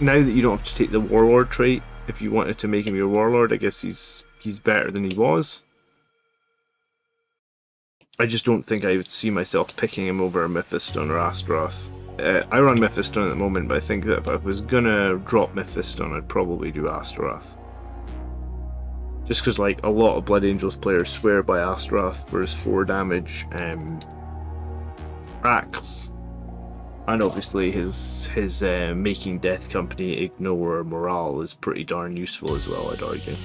S2: Now that you don't have to take the Warlord trait, if you wanted to make him your Warlord, I guess he's better than he was. I just don't think I would see myself picking him over Mephiston or Astaroth. I run Mephiston at the moment, but I think that if I was gonna drop Mephiston, I'd probably do Astaroth. Just because, like, a lot of Blood Angels players swear by Astaroth for his 4 damage axe. And obviously his making Death Company ignore morale is pretty darn useful as well, I'd argue.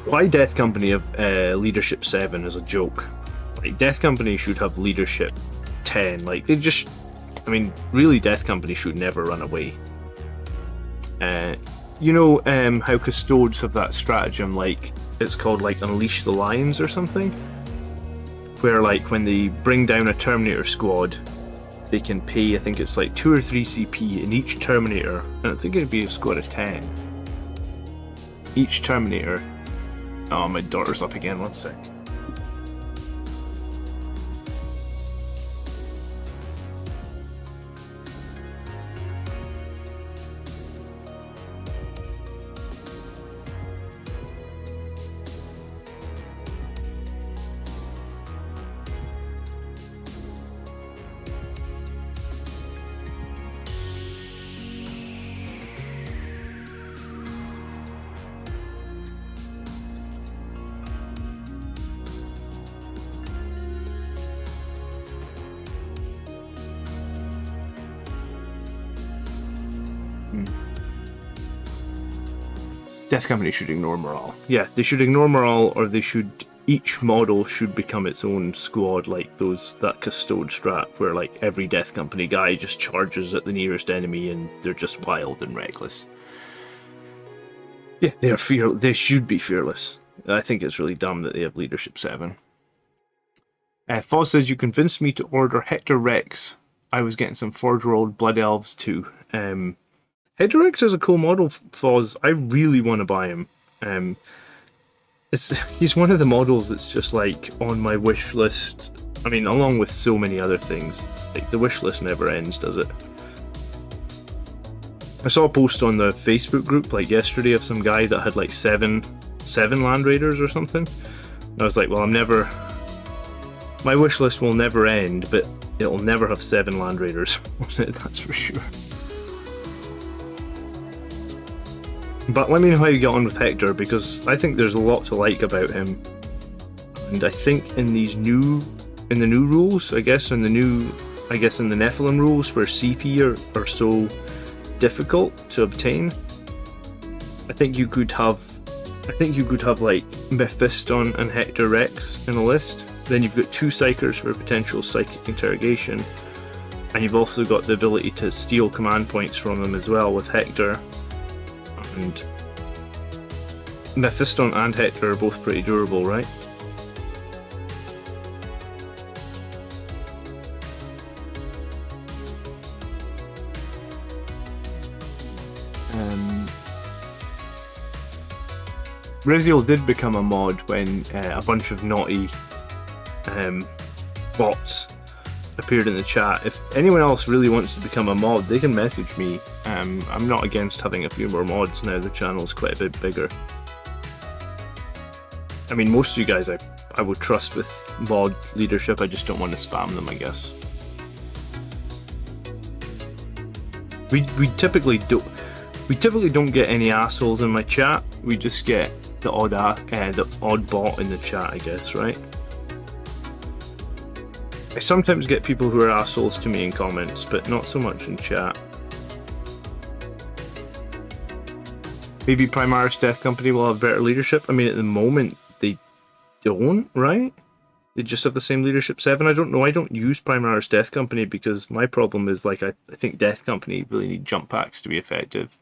S2: Why Death Company of Leadership 7 is a joke. Like, Death Company should have Leadership 10. Like, they just... I mean, really, Death Company should never run away. You know how Custodes have that stratagem, like, it's called, like, Unleash the Lions or something? Where, like, when they bring down a Terminator squad, they can pay, I think it's like 2 or 3 CP in each Terminator, and I think it'd be a squad of 10. Each Terminator. Oh, my daughter's up again, one sec. Death Company should ignore morale. Yeah, they should ignore morale, or they should... Each model should become its own squad, like that Custode strat, where like every Death Company guy just charges at the nearest enemy and they're just wild and reckless. Yeah, they should be fearless. I think it's really dumb that they have Leadership 7. Foz says, you convinced me to order Hector Rex. I was getting some Forge World Blood Elves too. Hector Rex is a cool model, Foz. I really want to buy him. He's one of the models that's just like on my wish list. I mean, along with so many other things. Like, the wish list never ends, does it? I saw a post on the Facebook group like yesterday of some guy that had like seven Land Raiders or something. And I was like, well, my wish list will never end, but it'll never have 7 Land Raiders on it, that's for sure. But let me know how you get on with Hector, because I think there's a lot to like about him. And I think in the new rules, I guess in the Nephilim rules, where CP are so difficult to obtain, I think you could have like Mephiston and Hector Rex in a list. Then you've got 2 Psychers for potential psychic interrogation, and you've also got the ability to steal command points from them as well with Hector. And Mephiston and Hector are both pretty durable, right? Reziel did become a mod when a bunch of naughty bots appeared in the chat. If anyone else really wants to become a mod, they can message me. I'm not against having a few more mods now the channel's quite a bit bigger. I mean, most of you guys I would trust with mod leadership, I just don't want to spam them, I guess. We typically don't get any assholes in my chat. We just get the odd bot in the chat, I guess, right? I sometimes get people who are assholes to me in comments, but not so much in chat. Maybe Primaris Death Company will have better leadership. I mean, at the moment, they don't, right? They just have the same leadership 7. I don't know. I don't use Primaris Death Company because my problem is like I think Death Company really need jump packs to be effective.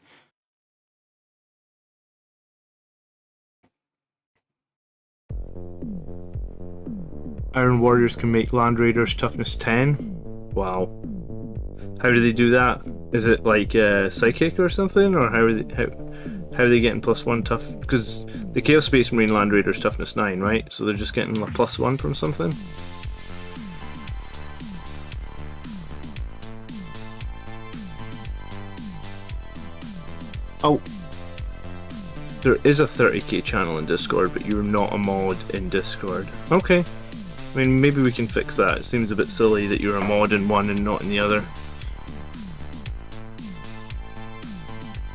S2: Iron Warriors can make Land Raiders toughness 10. Wow. How do they do that? Is it like psychic or something, or how are they getting +1 tough? Because the Chaos Space Marine Land Raiders toughness 9, right? So they're just getting a +1 from something. Oh, there is a 30k channel in Discord, but you're not a mod in Discord. Okay. I mean, maybe we can fix that. It seems a bit silly that you're a mod in one and not in the other.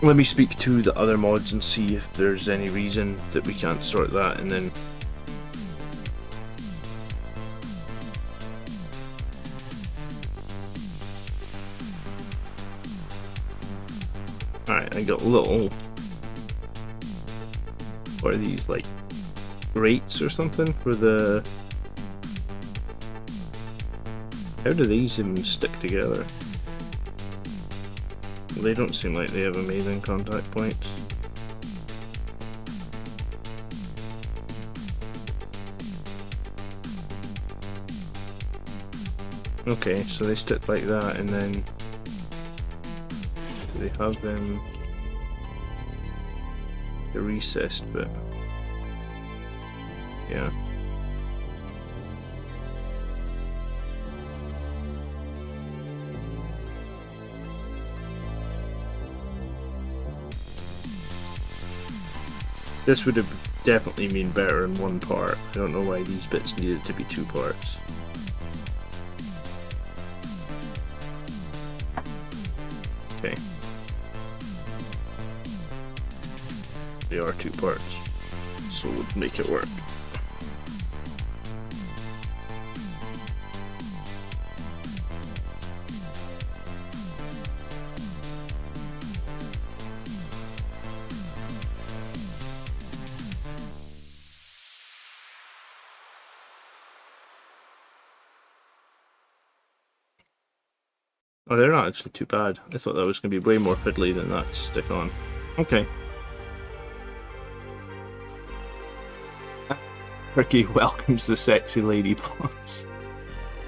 S2: Let me speak to the other mods and see if there's any reason that we can't sort that, and then... Alright, I got little... What are these, like, rates or something for the... How do these even stick together? They don't seem like they have amazing contact points. Okay, so they stick like that, and then do they have them the recessed bit? Yeah. This would have definitely been better in one part. I don't know why these bits needed to be 2 parts. Okay. They are 2 parts, so we'll make it work. Oh, they're not actually too bad. I thought that was going to be way more fiddly than that to stick on. Okay. Ricky welcomes the sexy lady bots.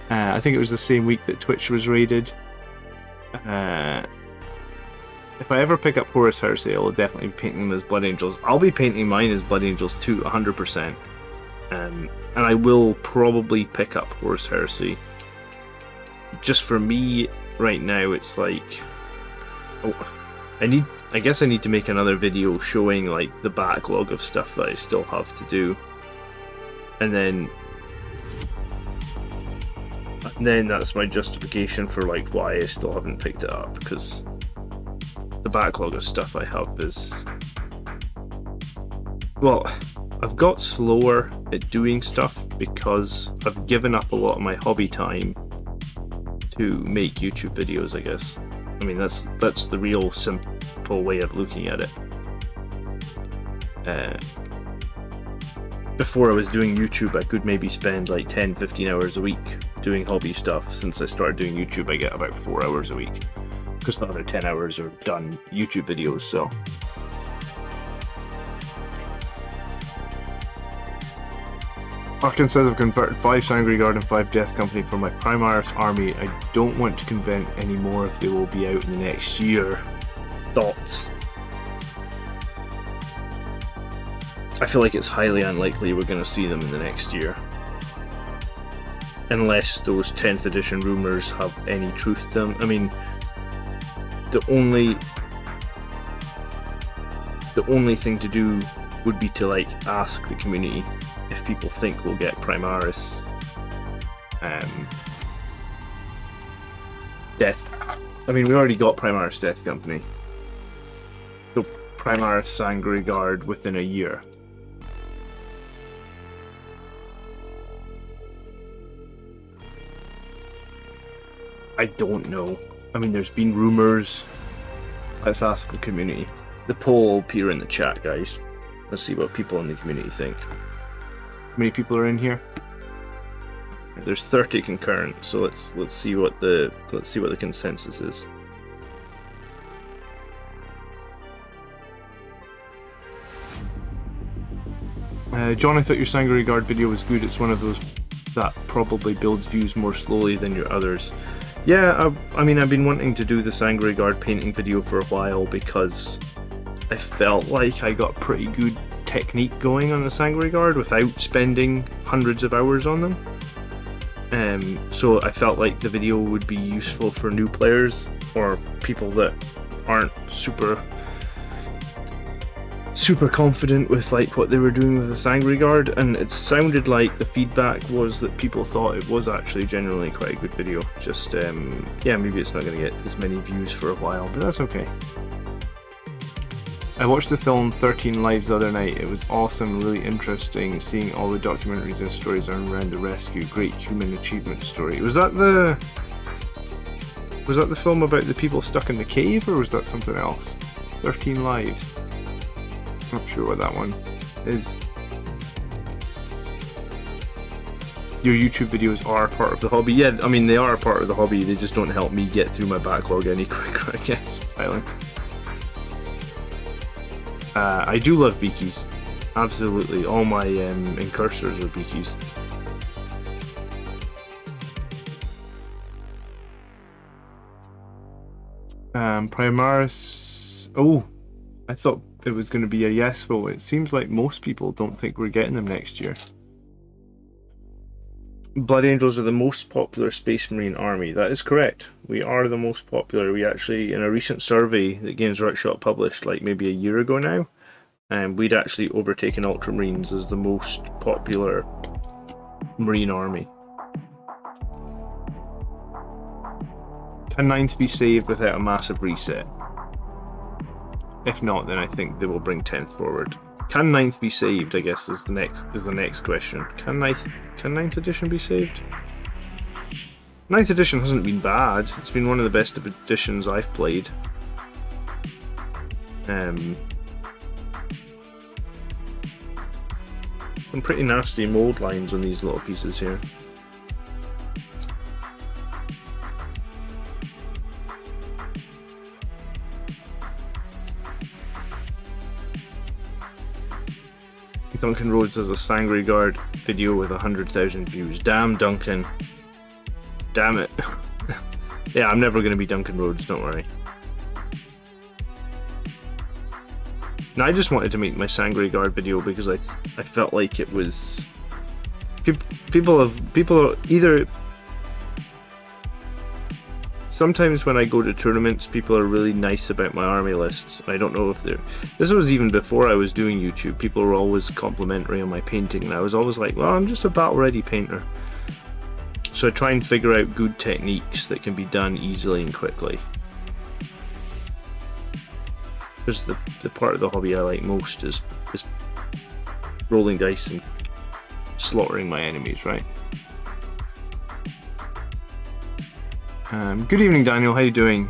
S2: I think it was the same week that Twitch was raided. If I ever pick up Horus Heresy, I'll definitely be painting them as Blood Angels. I'll be painting mine as Blood Angels too, 100%. And I will probably pick up Horus Heresy. Just for me, right now, it's like... Oh, I guess I need to make another video showing like the backlog of stuff that I still have to do. And then that's my justification for like why I still haven't picked it up, because the backlog of stuff I have is... Well, I've got slower at doing stuff because I've given up a lot of my hobby time to make YouTube videos, I guess. I mean, that's the real simple way of looking at it. Before I was doing YouTube, I could maybe spend like 10-15 hours a week doing hobby stuff. Since I started doing YouTube, I get about 4 hours a week, because the other 10 hours are done YouTube videos, so... Arkin says I've converted 5 Sangry Guard and 5 Death Company for my Primaris army. I don't want to convent any more if they will be out in the next year. Thoughts? I feel like it's highly unlikely we're going to see them in the next year. Unless those 10th edition rumours have any truth to them. I mean, the only thing to do would be to like ask the community if people think we'll get Primaris Death. I mean, we already got Primaris Death Company. So Primaris Sangry Guard within a year. I don't know. I mean, there's been rumours. Let's ask the community. The poll will appear in the chat, guys. Let's see what people in the community think. How many people are in here? There's 30 concurrent, so let's see what the consensus is. John, I thought your Sangre Guard video was good. It's one of those that probably builds views more slowly than your others. Yeah, I mean, I've been wanting to do the Sangre Guard painting video for a while because I felt like I got pretty good technique going on the Sangre Guard without spending hundreds of hours on them. So I felt like the video would be useful for new players or people that aren't super confident with like what they were doing with the Sangre Guard, and it sounded like the feedback was that people thought it was actually generally quite a good video. Just yeah, maybe it's not going to get as many views for a while, but that's okay. I watched the film 13 Lives the other night. It was awesome, really interesting seeing all the documentaries and stories around the rescue. Great human achievement story. Was that the film about the people stuck in the cave, or was that something else? 13 Lives. Not sure what that one is. Your YouTube videos are part of the hobby. Yeah, I mean, they are a part of the hobby. They just don't help me get through my backlog any quicker, I guess. Island. I do love beakies. Absolutely. All my incursors are beakies. Primaris. Oh, I thought it was going to be a yes vote. It seems like most people don't think we're getting them next year. Blood Angels are the most popular Space Marine army. That is correct. We are the most popular. We actually, in a recent survey that Games Workshop published like maybe a year ago now, we'd actually overtaken Ultramarines as the most popular Marine army. Can 9th be saved without a massive reset? If not, then I think they will bring 10th forward. Can 9th be saved, I guess, is the next question. Can 9th edition be saved? 9th edition hasn't been bad. It's been one of the best editions I've played. Some pretty nasty mold lines on these little pieces here. Duncan Rhodes has a Sangre Guard video with 100,000 views. Damn, Duncan. Damn it. Yeah, I'm never going to be Duncan Rhodes, don't worry. Now, I just wanted to make my Sangre Guard video because I felt like it was... People either... Sometimes when I go to tournaments, people are really nice about my army lists. I don't know if they're... This was even before I was doing YouTube. People were always complimentary on my painting, and I was always like, well, I'm just a battle-ready painter. So I try and figure out good techniques that can be done easily and quickly. Because the part of the hobby I like most is rolling dice and slaughtering my enemies, right? Good evening, Daniel. How you doing?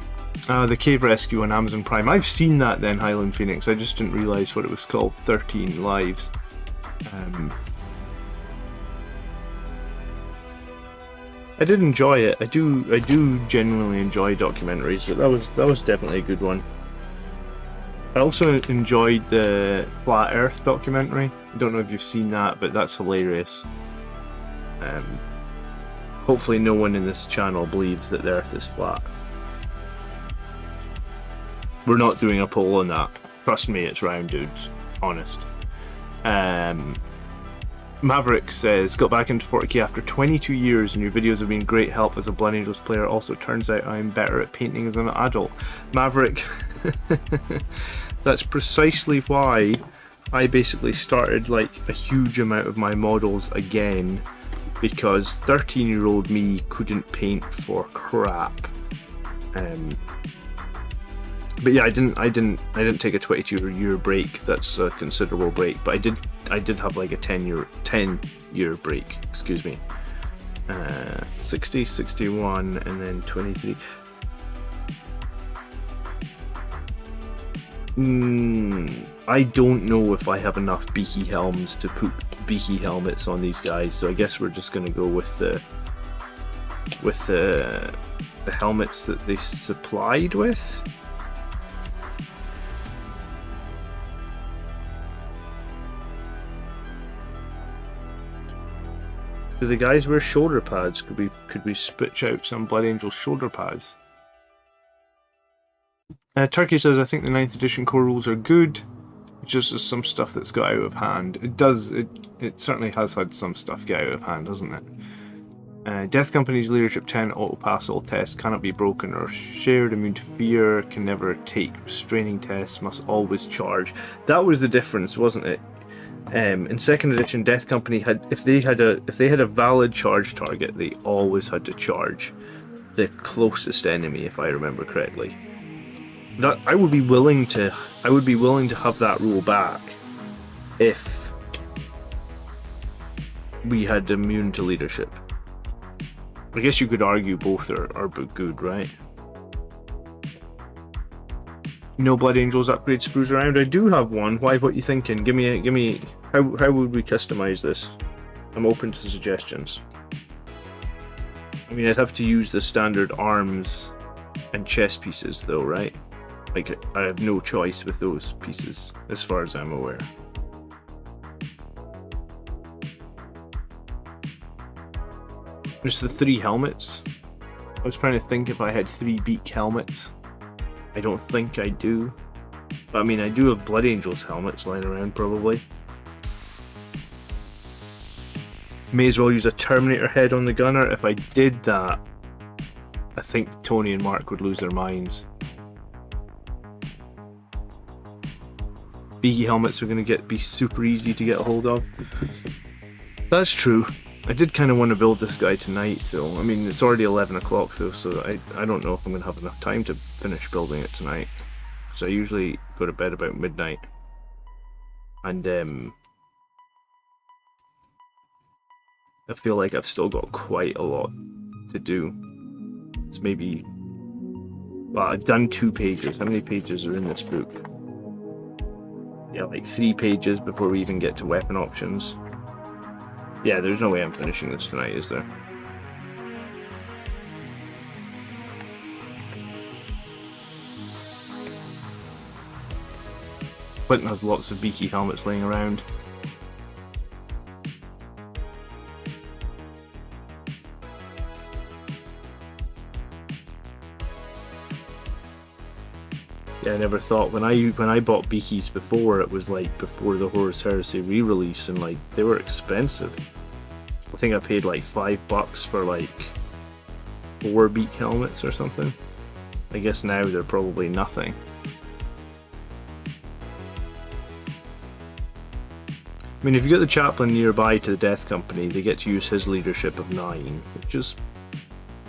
S2: The Cave Rescue on Amazon Prime. I've seen that then, Highland Phoenix. I just didn't realise what it was called. 13 Lives. I did enjoy it. I do genuinely enjoy documentaries, but that was definitely a good one. I also enjoyed the Flat Earth documentary. I don't know if you've seen that, but that's hilarious. Hopefully no one in this channel believes that the Earth is flat. We're not doing a poll on that. Trust me, it's round, dudes. Honest. Maverick says, got back into 40k after 22 years and your videos have been great help as a Blood Angels player. Also turns out I'm better at painting as an adult. Maverick, that's precisely why I basically started like a huge amount of my models again, because 13-year-old me couldn't paint for crap. But yeah, I didn't take a 22-year break. That's a considerable break. But I did have like a 10-year break. Excuse me. 60, 61, and then 23. I don't know if I have enough beaky helms to put beaky helmets on these guys, so I guess we're just going to go with the helmets that they supplied with. Do the guys wear shoulder pads? Could we switch out some Blood Angel shoulder pads? Turkey says, I think the 9th edition core rules are good. It's just some stuff that's got out of hand. It certainly has had some stuff get out of hand, hasn't it? Death Company's Leadership 10 auto pass all tests cannot be broken or shared. Immune to fear, can never take restraining tests, must always charge. That was the difference, wasn't it? In 2nd edition, Death Company had, if they had a valid charge target, they always had to charge the closest enemy, if I remember correctly. That I would be willing to have that rule back if we had immune to leadership. I guess you could argue both are good, right? No Blood Angels upgrade sprues around. I do have one. Why? What you thinking? Give me. How would we customize this? I'm open to suggestions. I mean, I'd have to use the standard arms and chest pieces, though, right? Like, I have no choice with those pieces, as far as I'm aware. There's the 3 helmets. I was trying to think if I had 3 beak helmets. I don't think I do. But I mean, I do have Blood Angels helmets lying around, probably. May as well use a Terminator head on the gunner. If I did that, I think Tony and Mark would lose their minds. Beaky helmets are going to be super easy to get a hold of. That's true. I did kind of want to build this guy tonight, though. I mean, it's already 11 o'clock, though, so I don't know if I'm going to have enough time to finish building it tonight. So I usually go to bed about midnight. And, I feel like I've still got quite a lot to do. It's maybe... Well, I've done 2 pages. How many pages are in this book? Yeah, like 3 pages before we even get to weapon options. Yeah, there's no way I'm finishing this tonight, is there? Clinton has lots of beaky helmets laying around. Yeah, I never thought when I bought beakies before, it was like before the Horus Heresy re-release, and like they were expensive. I think I paid like $5 for like 4 beak helmets or something. I guess now they're probably nothing. I mean, if you get the chaplain nearby to the Death Company, they get to use his leadership of 9, which is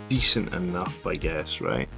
S2: decent enough, I guess, right?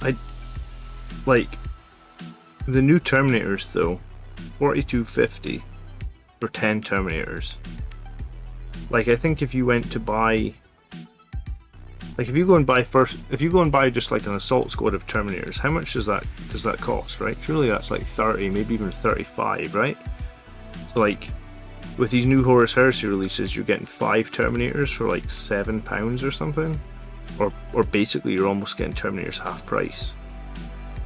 S2: I like the new Terminators though, 42.50 for 10 Terminators. Like, I think if you went to buy, like if you go and buy just like an assault squad of Terminators, how much does that cost, right? Surely that's like 30, maybe even 35, right? So like with these new Horus Heresy releases, you're getting 5 Terminators for like £7 or something. Or basically you're almost getting Terminators half price.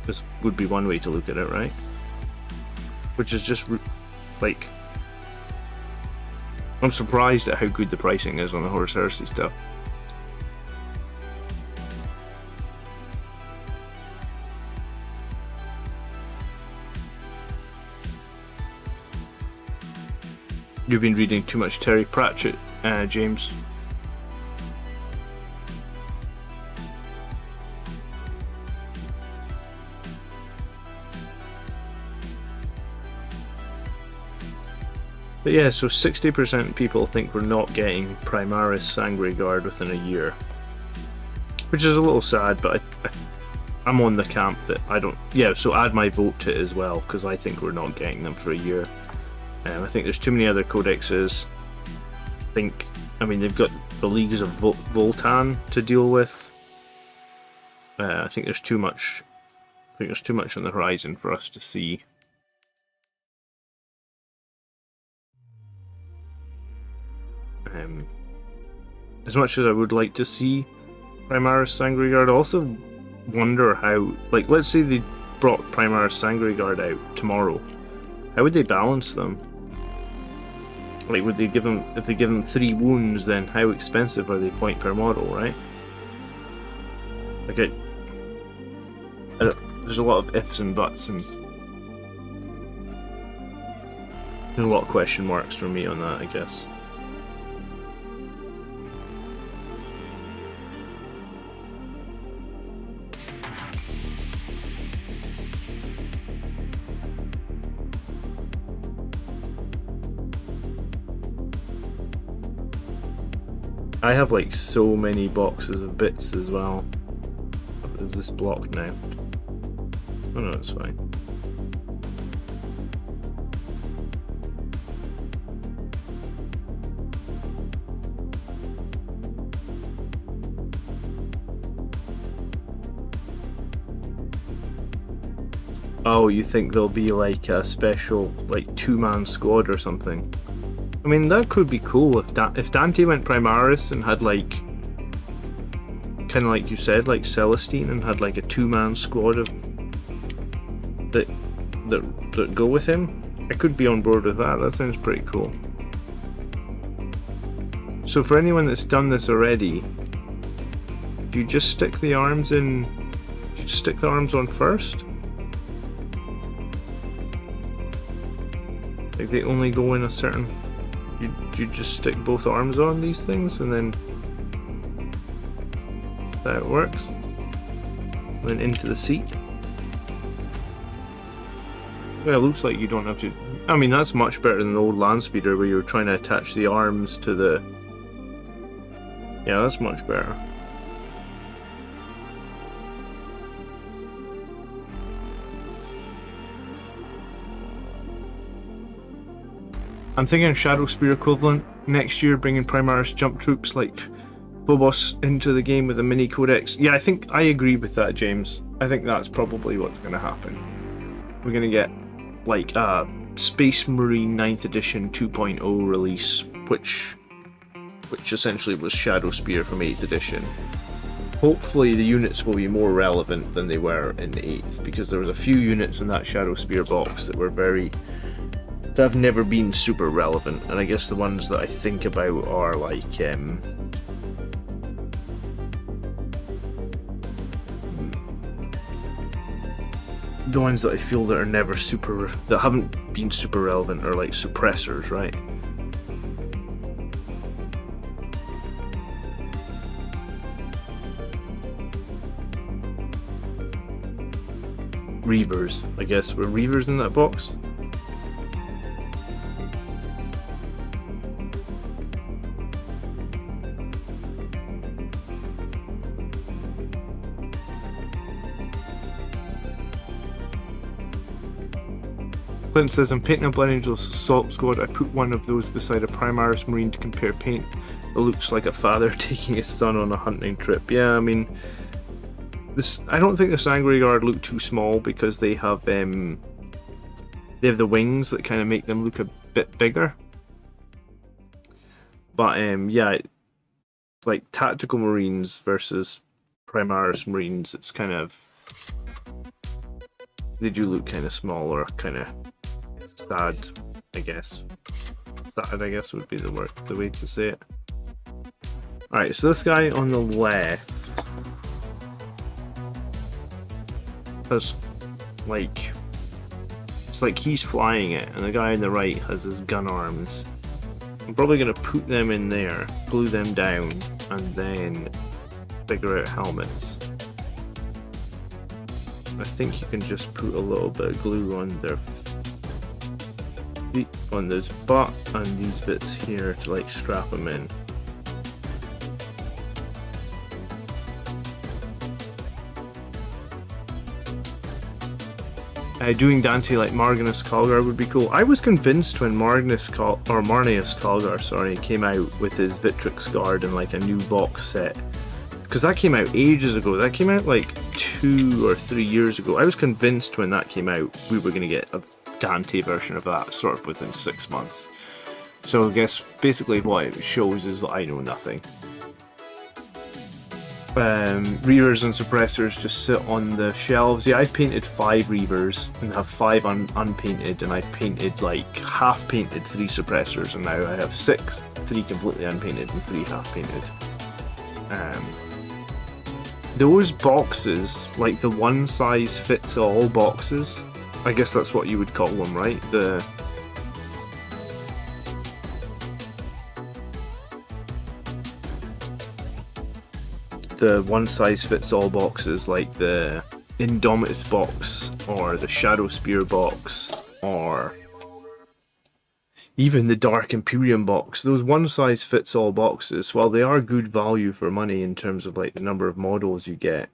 S2: This would be one way to look at it, right? Which is just like, I'm surprised at how good the pricing is on the Horus Heresy stuff. You've been reading too much Terry Pratchett, James. But yeah, so 60% of people think we're not getting Primaris Sangre Guard within a year. Which is a little sad, but I'm on the camp that I don't... Yeah, so add my vote to it as well, because I think we're not getting them for a year. I think there's too many other codexes. I mean, they've got the Leagues of Voltan to deal with. I think there's too much... I think there's too much on the horizon for us to see. As much as I would like to see Primaris Sangre Guard, I also wonder how, like, let's say they brought Primaris Sangre Guard out tomorrow. How would they balance them? Like, would they give them, if they give them 3 wounds, then how expensive are they point per model, right? Like, there's a lot of ifs and buts, and there's a lot of question marks for me on that, I guess. I have like so many boxes of bits as well. Is this blocked now? Oh no, it's fine. Oh, you think there'll be like a special, like 2-man squad or something? I mean, that could be cool if Dante went Primaris and had like, kind of like you said, like Celestine, and had like a 2-man squad of that go with him. I could be on board with that. That sounds pretty cool. So for anyone that's done this already, do you just stick the arms in? Do you just stick the arms on first? Like they only go in a certain. You just stick both arms on these things and then that works. Then into the seat. Yeah, it looks like you don't have to. I mean, that's much better than the old Landspeeder where you were trying to attach the arms to the. Yeah, that's much better. I'm thinking Shadow Spear equivalent next year, bringing Primaris jump troops like Phobos into the game with a mini codex. Yeah, I think I agree with that, James. I think that's probably what's going to happen. We're going to get like a Space Marine 9th edition 2.0 release, which essentially was Shadow Spear from 8th edition. Hopefully the units will be more relevant than they were in the 8th, because there was a few units in that Shadow Spear box that were that have never been super relevant, and I guess the ones that I think about are like the ones that I feel that are never that haven't been super relevant are like suppressors, right? Reavers, I guess. Were Reavers in that box? Clint says, I'm painting a Blood Angels Assault Squad. I put one of those beside a Primaris Marine to compare paint. It looks like a father taking his son on a hunting trip. Yeah, I mean, I don't think the Sangre Guard look too small because they have the wings that kind of make them look a bit bigger. But yeah, like Tactical Marines versus Primaris Marines, it's kind of, they do look kind of small, or kind of sad, I guess. Sad, I guess, would be the way to say it. Alright, so this guy on the left has, like, it's like he's flying it, and the guy on the right has his gun arms. I'm probably going to put them in there, glue them down, and then figure out helmets. I think you can just put a little bit of glue on their on this butt and these bits here to like strap them in. Doing Dante like Marginus Calgar would be cool. I was convinced when Marnius Calgar, sorry, came out with his Vitrix Guard and like a new box set, because that came out ages ago. That came out like 2 or 3 years ago. I was convinced when that came out we were going to get a Dante version of that sort of within 6 months. So I guess basically what it shows is that I know nothing. Reavers and suppressors just sit on the shelves. Yeah, I've painted 5 Reavers and have 5 unpainted, and I've painted like half painted 3 suppressors, and now I have 6, 3 completely unpainted and 3 half painted. Those boxes, like the one size fits all boxes, I guess that's what you would call them, right? The one size fits all boxes, like the Indomitus box or the Shadow Spear box or even the Dark Imperium box. Those one size fits all boxes, while they are good value for money in terms of like the number of models you get,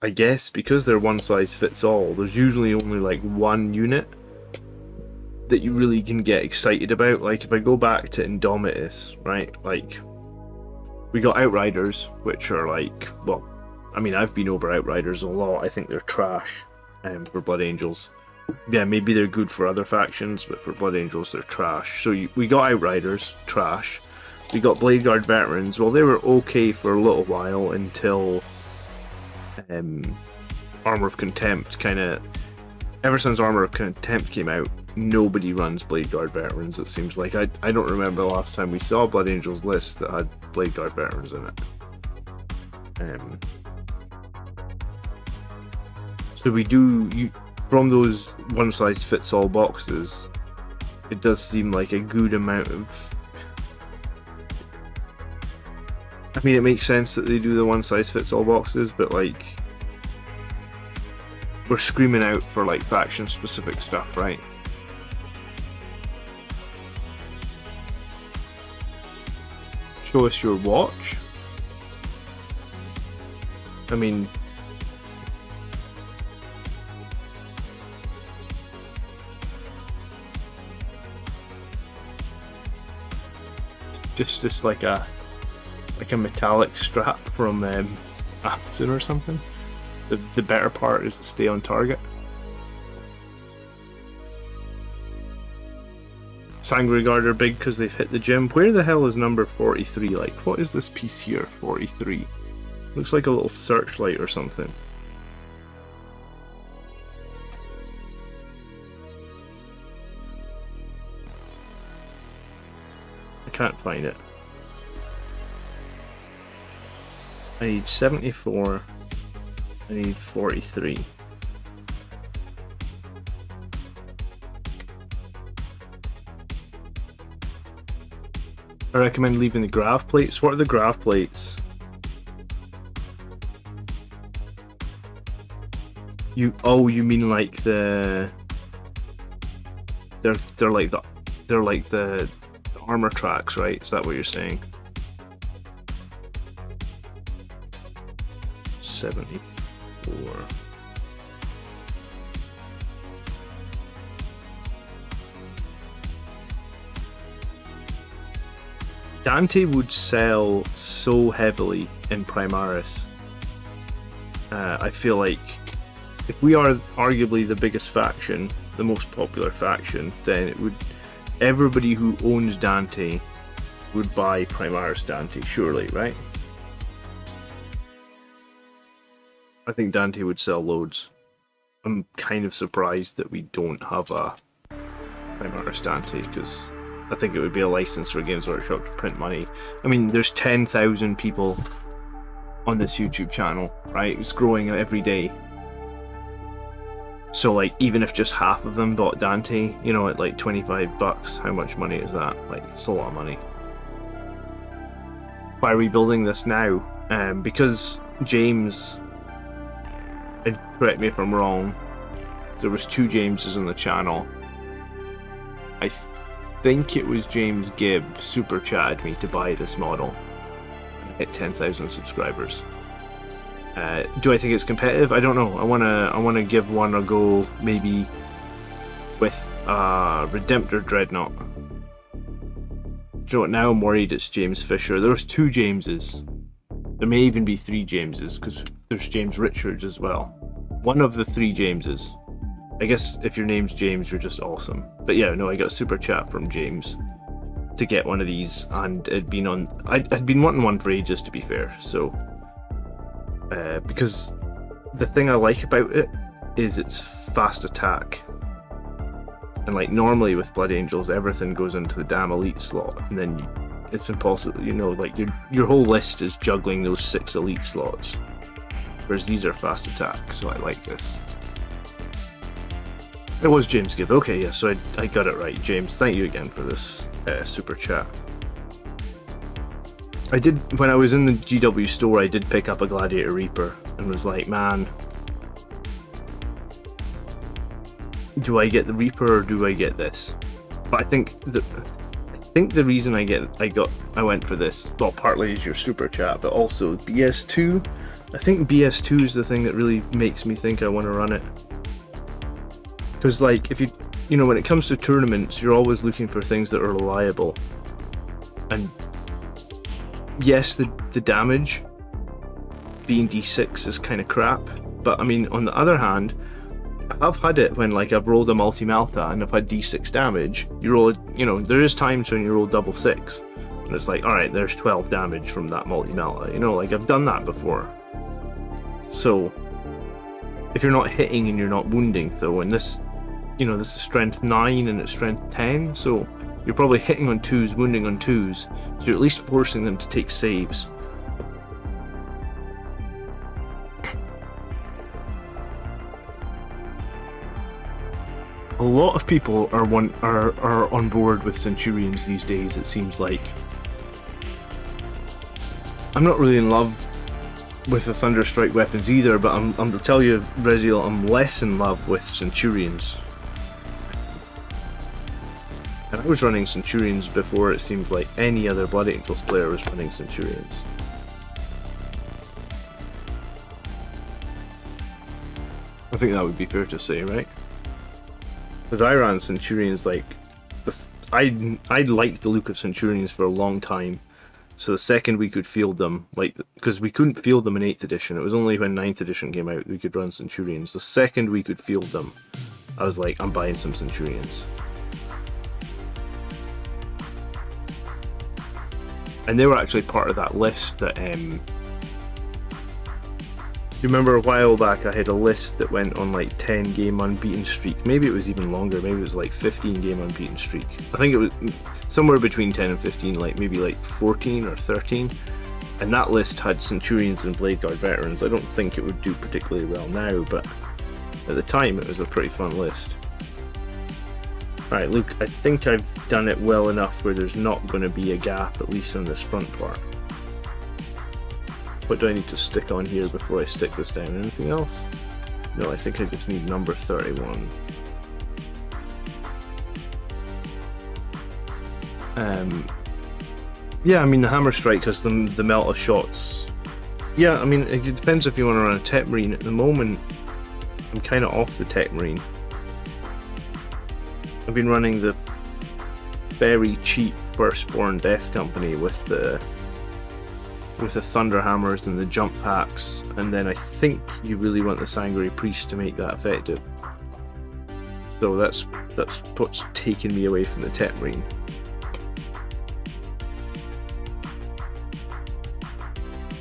S2: I guess because they're one size fits all, there's usually only like one unit that you really can get excited about. Like if I go back to Indomitus, right, like we got Outriders, which are like, well, I mean, I've been over Outriders a lot. I think they're trash for Blood Angels. Yeah, maybe they're good for other factions, but for Blood Angels, they're trash. So we got Outriders, trash. We got Bladeguard Veterans. Well, they were okay for a little while until Armor of Contempt kind of... Ever since Armor of Contempt came out, nobody runs Bladeguard Veterans, it seems like. I don't remember the last time we saw Blood Angels list that had Bladeguard Veterans in it. So we do... From those one-size-fits-all boxes, it does seem like a good amount of... I mean, it makes sense that they do the one-size-fits-all boxes, but like... We're screaming out for like faction-specific stuff, right? Show us your watch? I mean... Just like a metallic strap from Amazon or something. The better part is to stay on target. Sanguinary Guard are big because they've hit the gym. Where the hell is number 43? Like, what is this piece here? 43. Looks like a little searchlight or something. I can't find it. I need 74. I need 43. I recommend leaving the grav plates. What are the grav plates? You mean like the they're like the armor tracks, right? Is that what you're saying? 74. Dante would sell so heavily in Primaris. I feel like if we are arguably the biggest faction, the most popular faction, then it would... Everybody who owns Dante would buy Primaris Dante, surely, right? I think Dante would sell loads. I'm kind of surprised that we don't have a Primaris Dante, because I think it would be a license for Games Workshop to print money. I mean, there's 10,000 people on this YouTube channel, right? It's growing every day. So like, even if just half of them bought Dante, you know, at like $25, how much money is that? Like, it's a lot of money. Why are we building this now? Because James, and correct me if I'm wrong, there was 2 Jameses on the channel, I think it was James Gibb super chatted me to buy this model and hit 10,000 subscribers. Do I think it's competitive? I don't know. I wanna give one a go, maybe with Redemptor Dreadnought. Do you know what? Now I'm worried it's James Fisher. There was 2 Jameses. There may even be 3 Jameses, because there's James Richards as well. One of the 3 Jameses. I guess if your name's James, you're just awesome. But yeah, no, I got a super chat from James to get one of these, and I'd been wanting one for ages, to be fair. So, because the thing I like about it is its fast attack. And like normally with Blood Angels, everything goes into the damn elite slot, and then it's impossible, you know, like your whole list is juggling those 6 elite slots. Whereas these are fast attack, so I like this. It was James Gibb. Okay, yeah, so I got it right. James, thank you again for this super chat. I did, when I was in the GW store, I did pick up a Gladiator Reaper and was like, man, do I get the Reaper or do I get this? But I think the reason I went for this, well, partly is your super chat, but also BS2. I think BS2 is the thing that really makes me think I want to run it. Because like, if you know, when it comes to tournaments, you're always looking for things that are reliable. And yes, the damage being D6 is kind of crap, but I mean, on the other hand, I've had it when like I've rolled a multi-melta and I've had D6 damage. You roll, you know, there is times when you roll double 6, and it's like, all right, there's 12 damage from that multi-melta. You know, like I've done that before. So if you're not hitting and you're not wounding, though, and this, you know, this is strength 9 and it's strength 10, so you're probably hitting on 2s, wounding on 2s, so you're at least forcing them to take saves. A lot of people are on board with Centurions these days, it seems like. I'm not really in love with the Thunderstrike weapons either, but I'm to tell you, Reziel, I'm less in love with Centurions. And I was running Centurions before it seems like any other Blood Angels player was running Centurions. I think that would be fair to say, right? Because I ran Centurions like this, I liked the look of Centurions for a long time. So the second we could field them, like, because we couldn't field them in 8th edition, it was only when 9th edition came out we could run Centurions. The second we could field them, I was like, I'm buying some Centurions. And they were actually part of that list that, you remember a while back I had a list that went on like 10 game unbeaten streak, maybe it was even longer, maybe it was like 15 game unbeaten streak. I think it was somewhere between 10 and 15, like maybe like 14 or 13. And that list had Centurions and Blade Guard veterans. I don't think it would do particularly well now, but at the time it was a pretty fun list. Alright, Luke, I think I've done it well enough where there's not going to be a gap, at least on this front part. What do I need to stick on here before I stick this down? Anything else? No, I think I just need number 31. Yeah, I mean the Hammer Strike has the Melta shots. Yeah, I mean it depends if you want to run a Tech Marine. At the moment, I'm kind of off the Tech Marine. I've been running the very cheap Firstborn Death Company with the Thunder Hammers and the jump packs, and then I think you really want the Sanguinary Priest to make that effective. So that's what's taken me away from the Tech Marine.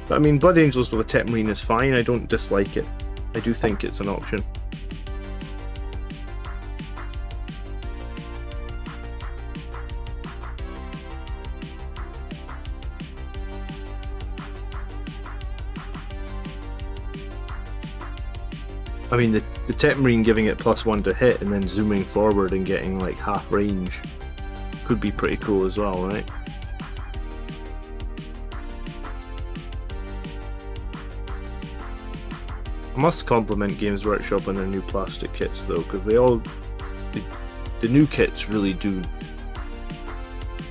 S2: But I mean, Blood Angels with a Tech Marine is fine, I don't dislike it. I do think it's an option. I mean, the Tech Marine giving it +1 to hit and then zooming forward and getting like half range could be pretty cool as well, right? I must compliment Games Workshop on their new plastic kits though, because the new kits really do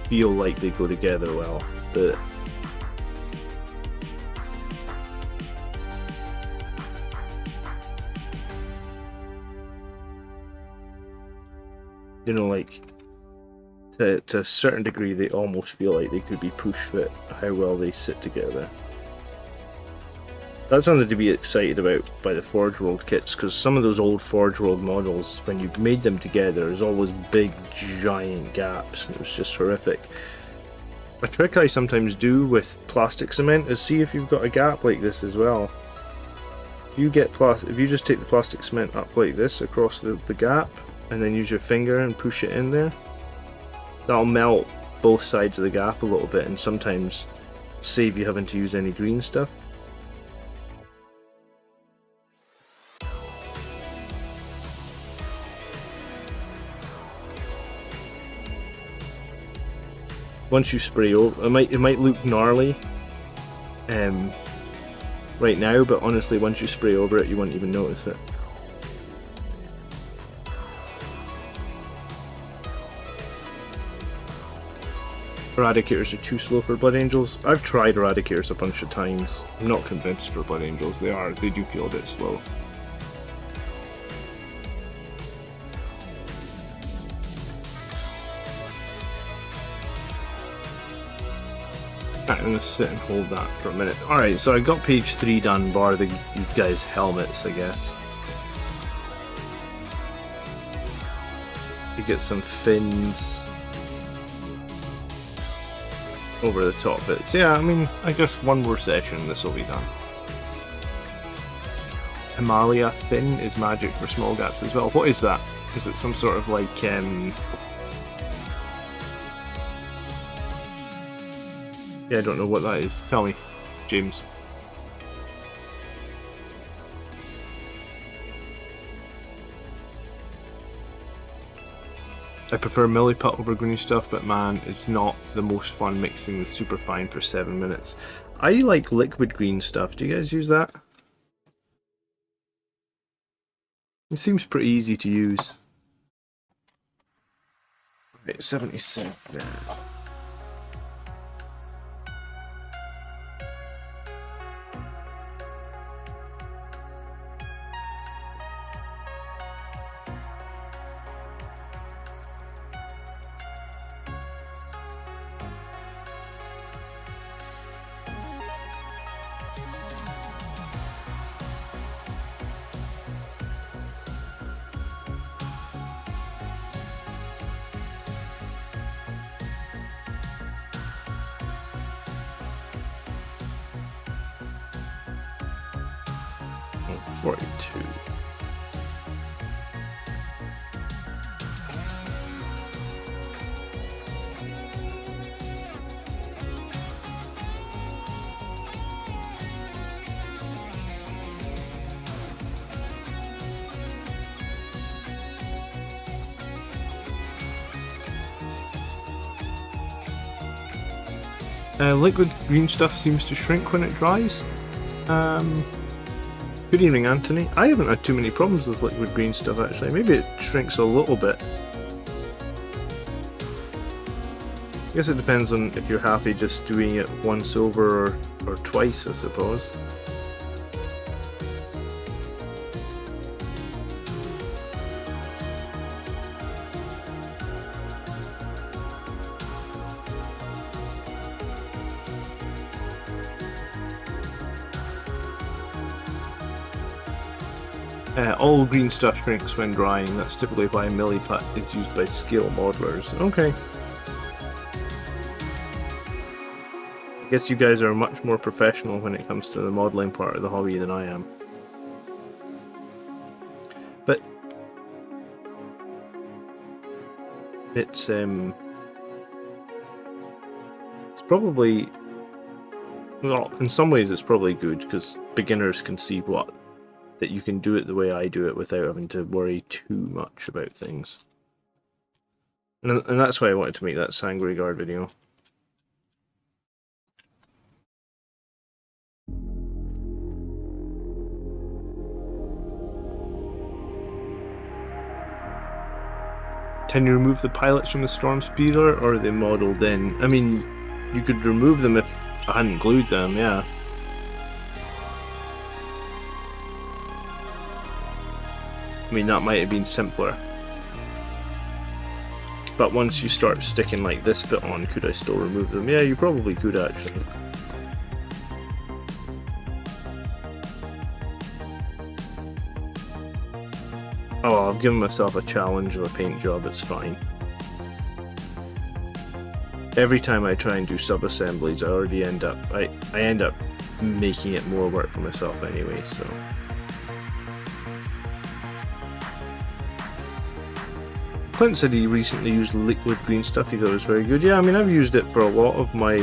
S2: feel like they go together well. But you know, like to a certain degree, they almost feel like they could be pushed at how well they sit together. That's something to be excited about by the Forge World kits, because some of those old Forge World models, when you've made them together, there's always big, giant gaps, and it was just horrific. A trick I sometimes do with plastic cement is see if you've got a gap like this as well. If you just take the plastic cement up like this across the gap, and then use your finger and push it in there, that'll melt both sides of the gap a little bit, and sometimes save you having to use any green stuff. Once you spray over, it might look gnarly right now, but honestly, once you spray over it, you won't even notice it. Eradicators are too slow for Blood Angels. I've tried Eradicators a bunch of times. I'm not convinced for Blood Angels. They do feel a bit slow. Right, I'm going to sit and hold that for a minute. Alright, so I got page 3 done, bar these guys' helmets, I guess. You get some fins over the top bits. Yeah, I mean, I guess one more session this will be done. Himalaya fin is magic for small gaps as well. What is that? Is it some sort of like yeah, I don't know what that is. Tell me, James. I prefer Milliput over green stuff, but man, it's not the most fun mixing with superfine for 7 minutes. I like liquid green stuff. Do you guys use that? It seems pretty easy to use. Right, 77. Liquid green stuff seems to shrink when it dries. Good evening, Anthony. I haven't had too many problems with liquid green stuff actually. Maybe it shrinks a little bit. I guess it depends on if you're happy just doing it once over or twice, I suppose. All green stuff shrinks when drying. That's typically why Milliput is used by scale modelers. Okay. I guess you guys are much more professional when it comes to the modelling part of the hobby than I am. But it's probably, well, in some ways it's probably good because beginners can see that you can do it the way I do it without having to worry too much about things. And that's why I wanted to make that Sangre Guard video. Can you remove the pilots from the Storm Speeder, or are they modelled in? I mean, you could remove them if I hadn't glued them, yeah. I mean, that might have been simpler. But once you start sticking like this bit on, could I still remove them? Yeah, you probably could actually. Oh, I've given myself a challenge of a paint job, it's fine. Every time I try and do sub-assemblies, I already end up, I end up making it more work for myself anyway, so. Clint said he recently used liquid green stuff, he thought it was very good. Yeah, I mean, I've used it for a lot of my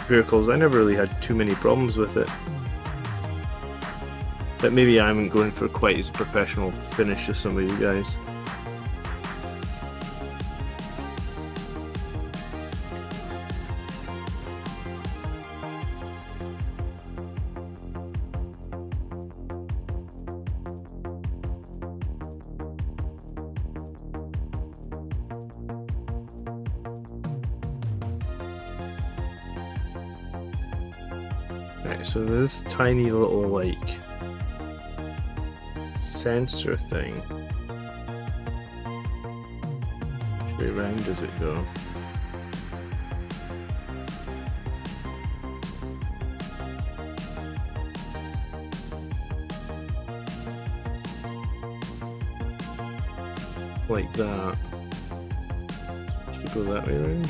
S2: vehicles. I never really had too many problems with it. But maybe I'm going for quite as professional finish as some of you guys. Right, so this tiny little like sensor thing. Which way round does it go? Like that. Should go that way around?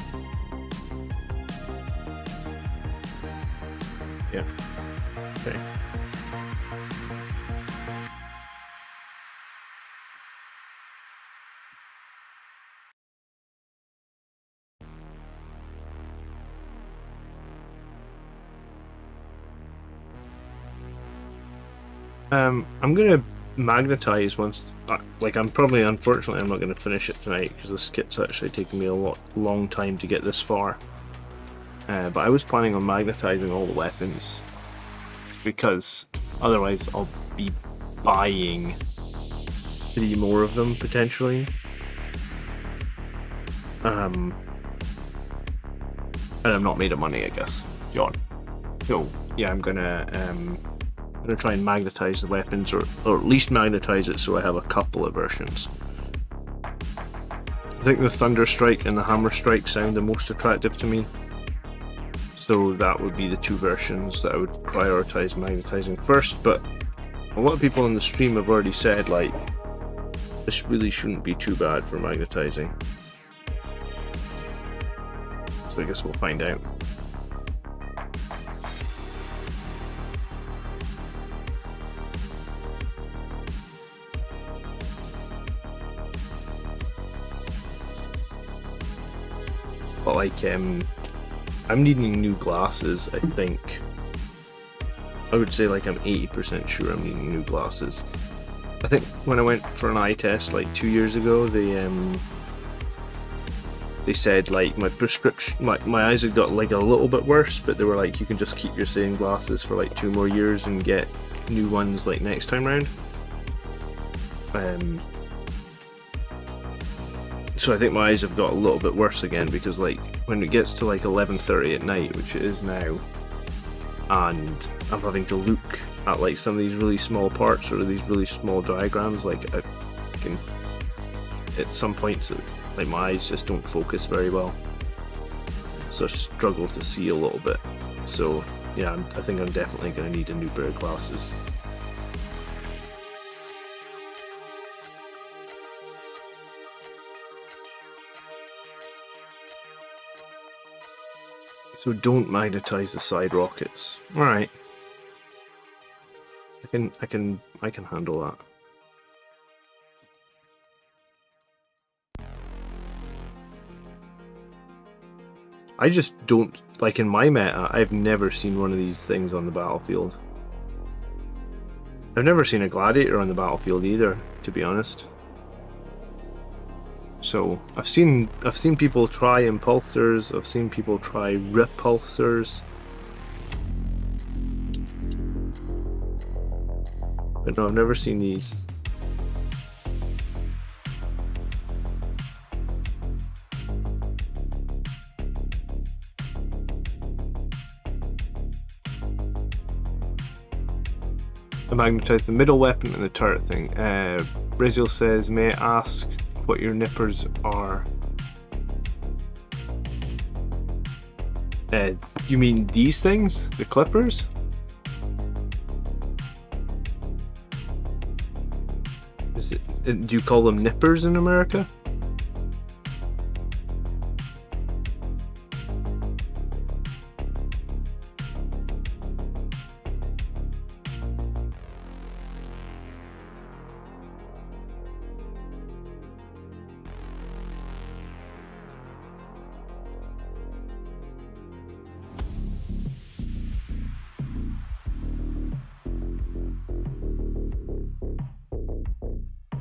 S2: Yeah. Okay. I'm gonna magnetize once. Like, unfortunately, I'm not gonna finish it tonight because this kit's actually taken me a long time to get this far. But I was planning on magnetizing all the weapons because otherwise I'll be buying 3 more of them potentially. And I'm not made of money, I guess. Yawn. So yeah, I'm gonna try and magnetize the weapons, or at least magnetize it so I have a couple of versions. I think the Thunder Strike and the Hammer Strike sound the most attractive to me. So that would be the 2 versions that I would prioritize magnetizing first, but a lot of people in the stream have already said, like, this really shouldn't be too bad for magnetizing. So I guess we'll find out. But like, I'm needing new glasses, I think. I would say like I'm 80% sure I'm needing new glasses. I think when I went for an eye test like 2 years ago, they said like my prescription, my eyes had got like a little bit worse, but they were like, you can just keep your same glasses for like 2 more years and get new ones like next time round. So I think my eyes have got a little bit worse again, because like when it gets to like 11:30 at night, which it is now, and I'm having to look at like some of these really small parts or these really small diagrams, like I can, at some points, like my eyes just don't focus very well, so I struggle to see a little bit. So yeah, I think I'm definitely going to need a new pair of glasses. So don't magnetize the side rockets. All right, I can handle that. I just don't, like, in my meta, I've never seen one of these things on the battlefield. I've never seen a gladiator on the battlefield either, to be honest. So I've seen people try impulsors, I've seen people try repulsors, but no, I've never seen these. magnetize the middle weapon and the turret thing. Raziel says, may I ask what your nippers are? You mean these things? The clippers? Do you call them nippers in America?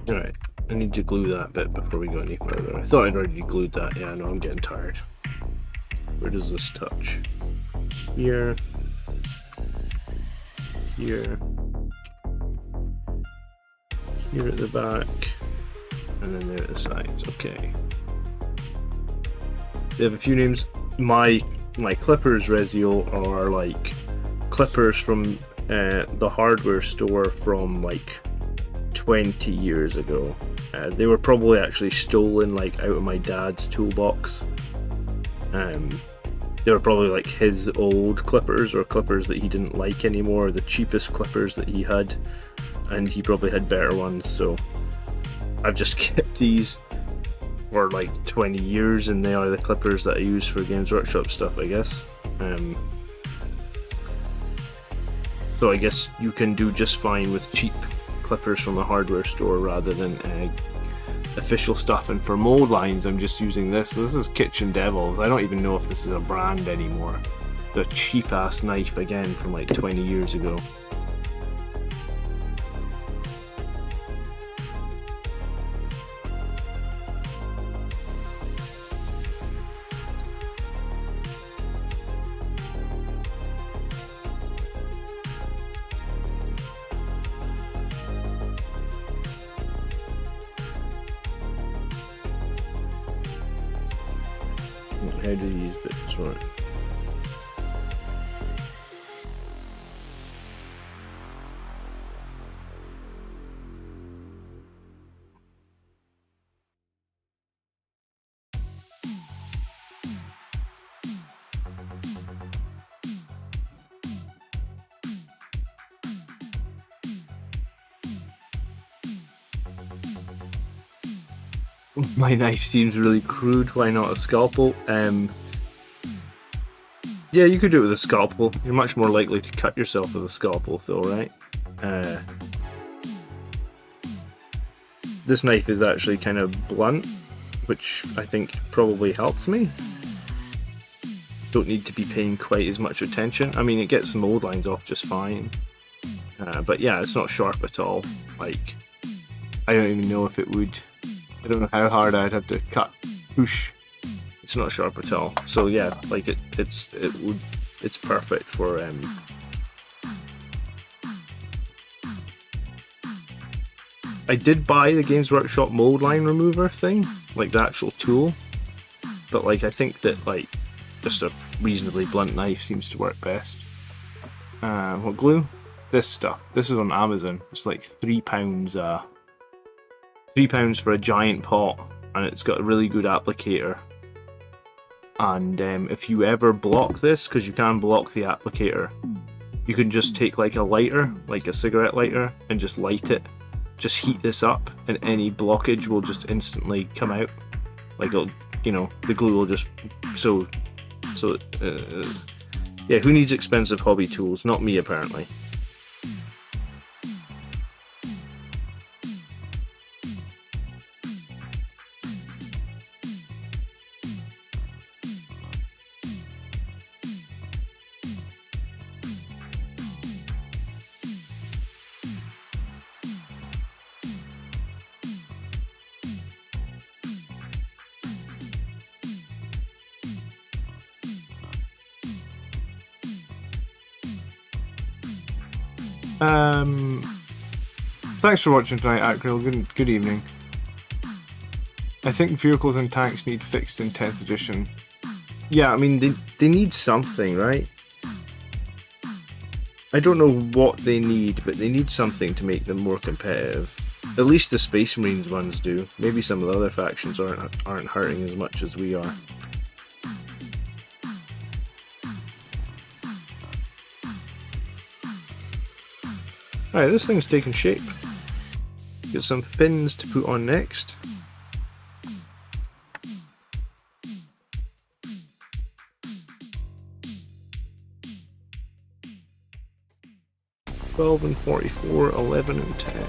S2: Alright, I need to glue that bit before we go any further. I thought I'd already glued that. Yeah, no, I'm getting tired. Where does this touch? Here. Here. Here at the back. And then there at the sides. Okay. They have a few names. My clippers, Raziel, are like clippers from the hardware store from like 20 years ago. They were probably actually stolen like out of my dad's toolbox. They were probably like his old clippers, or clippers that he didn't like anymore, the cheapest clippers that he had, and he probably had better ones, so I've just kept these for like 20 years, and they are the clippers that I use for Games Workshop stuff, I guess. So I guess you can do just fine with cheap clippers from the hardware store rather than official stuff. And for mold lines, I'm just using this. This is Kitchen Devils. I don't even know if this is a brand anymore. The cheap ass knife again from like 20 years ago. How do these bits work? My knife seems really crude. Why not a scalpel? Yeah, you could do it with a scalpel. You're much more likely to cut yourself with a scalpel, though, right? This knife is actually kind of blunt, which I think probably helps me. Don't need to be paying quite as much attention. I mean, it gets the mold lines off just fine. But yeah, it's not sharp at all. Like, I don't even know if it would... I don't know how hard I'd have to cut, push. It's not sharp at all. So yeah, like it's perfect for I did buy the Games Workshop mold line remover thing, like the actual tool, but like I think that like just a reasonably blunt knife seems to work best. What glue? This stuff. This is on Amazon. It's like £3. £3 for a giant pot, and it's got a really good applicator. And if you ever block this, because you can block the applicator, you can just take like a lighter, like a cigarette lighter, and just light it. Just heat this up, and any blockage will just instantly come out. Like it'll, you know, the glue will just yeah. Who needs expensive hobby tools? Not me, apparently. Thanks for watching tonight, Acryl. Good evening. I think vehicles and tanks need fixed in 10th edition. Yeah, I mean, they need something, right? I don't know what they need, but they need something to make them more competitive. At least the Space Marines ones do. Maybe some of the other factions aren't hurting as much as we are. Alright, this thing's taking shape. Get some fins to put on next. $12 and $44, $11 and $10.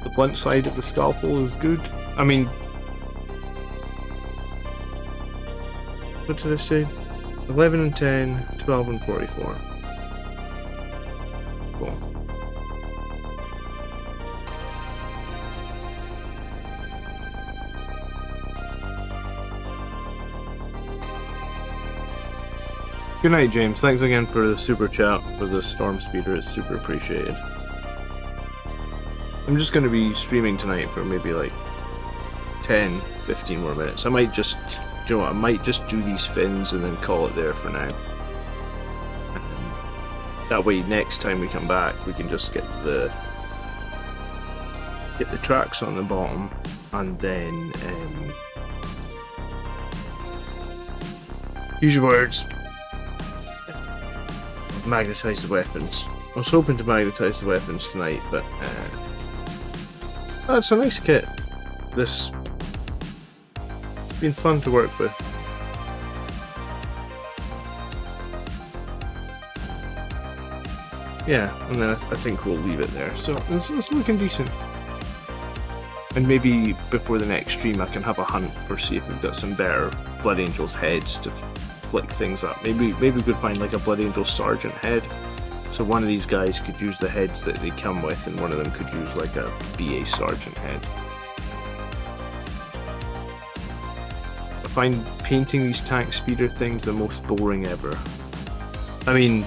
S2: The blunt side of the scalpel is good. I mean, what did I say? 11 and 10, 12 and 44. Cool. Good night, James. Thanks again for the super chat for the Storm Speeder. It's super appreciated. I'm just going to be streaming tonight for maybe like 10, 15 more minutes. I might just, do you know what, I might just do these fins and then call it there for now. That way next time we come back we can just get the tracks on the bottom and then use your words. Magnetize the weapons. I was hoping to magnetize the weapons tonight, but that's a nice kit. It's been fun to work with. Yeah, and then I think we'll leave it there. So it's looking decent. And maybe before the next stream I can have a hunt for see if we've got some better Blood Angels heads to flick things up. Maybe we could find like a Blood Angel Sergeant head. So one of these guys could use the heads that they come with and one of them could use like a BA Sergeant head. I find painting these tank speeder things the most boring ever. I mean,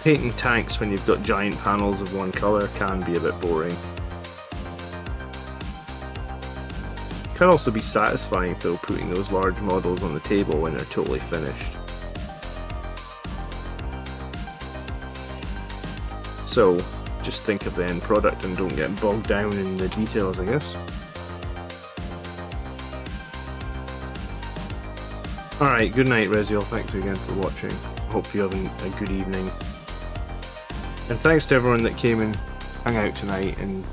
S2: painting tanks when you've got giant panels of one colour can be a bit boring. It can also be satisfying though, putting those large models on the table when they're totally finished. So, just think of the end product and don't get bogged down in the details, I guess. Alright, good night Reziel, thanks again for watching. Hope you're having a good evening. And thanks to everyone that came and hung out tonight, and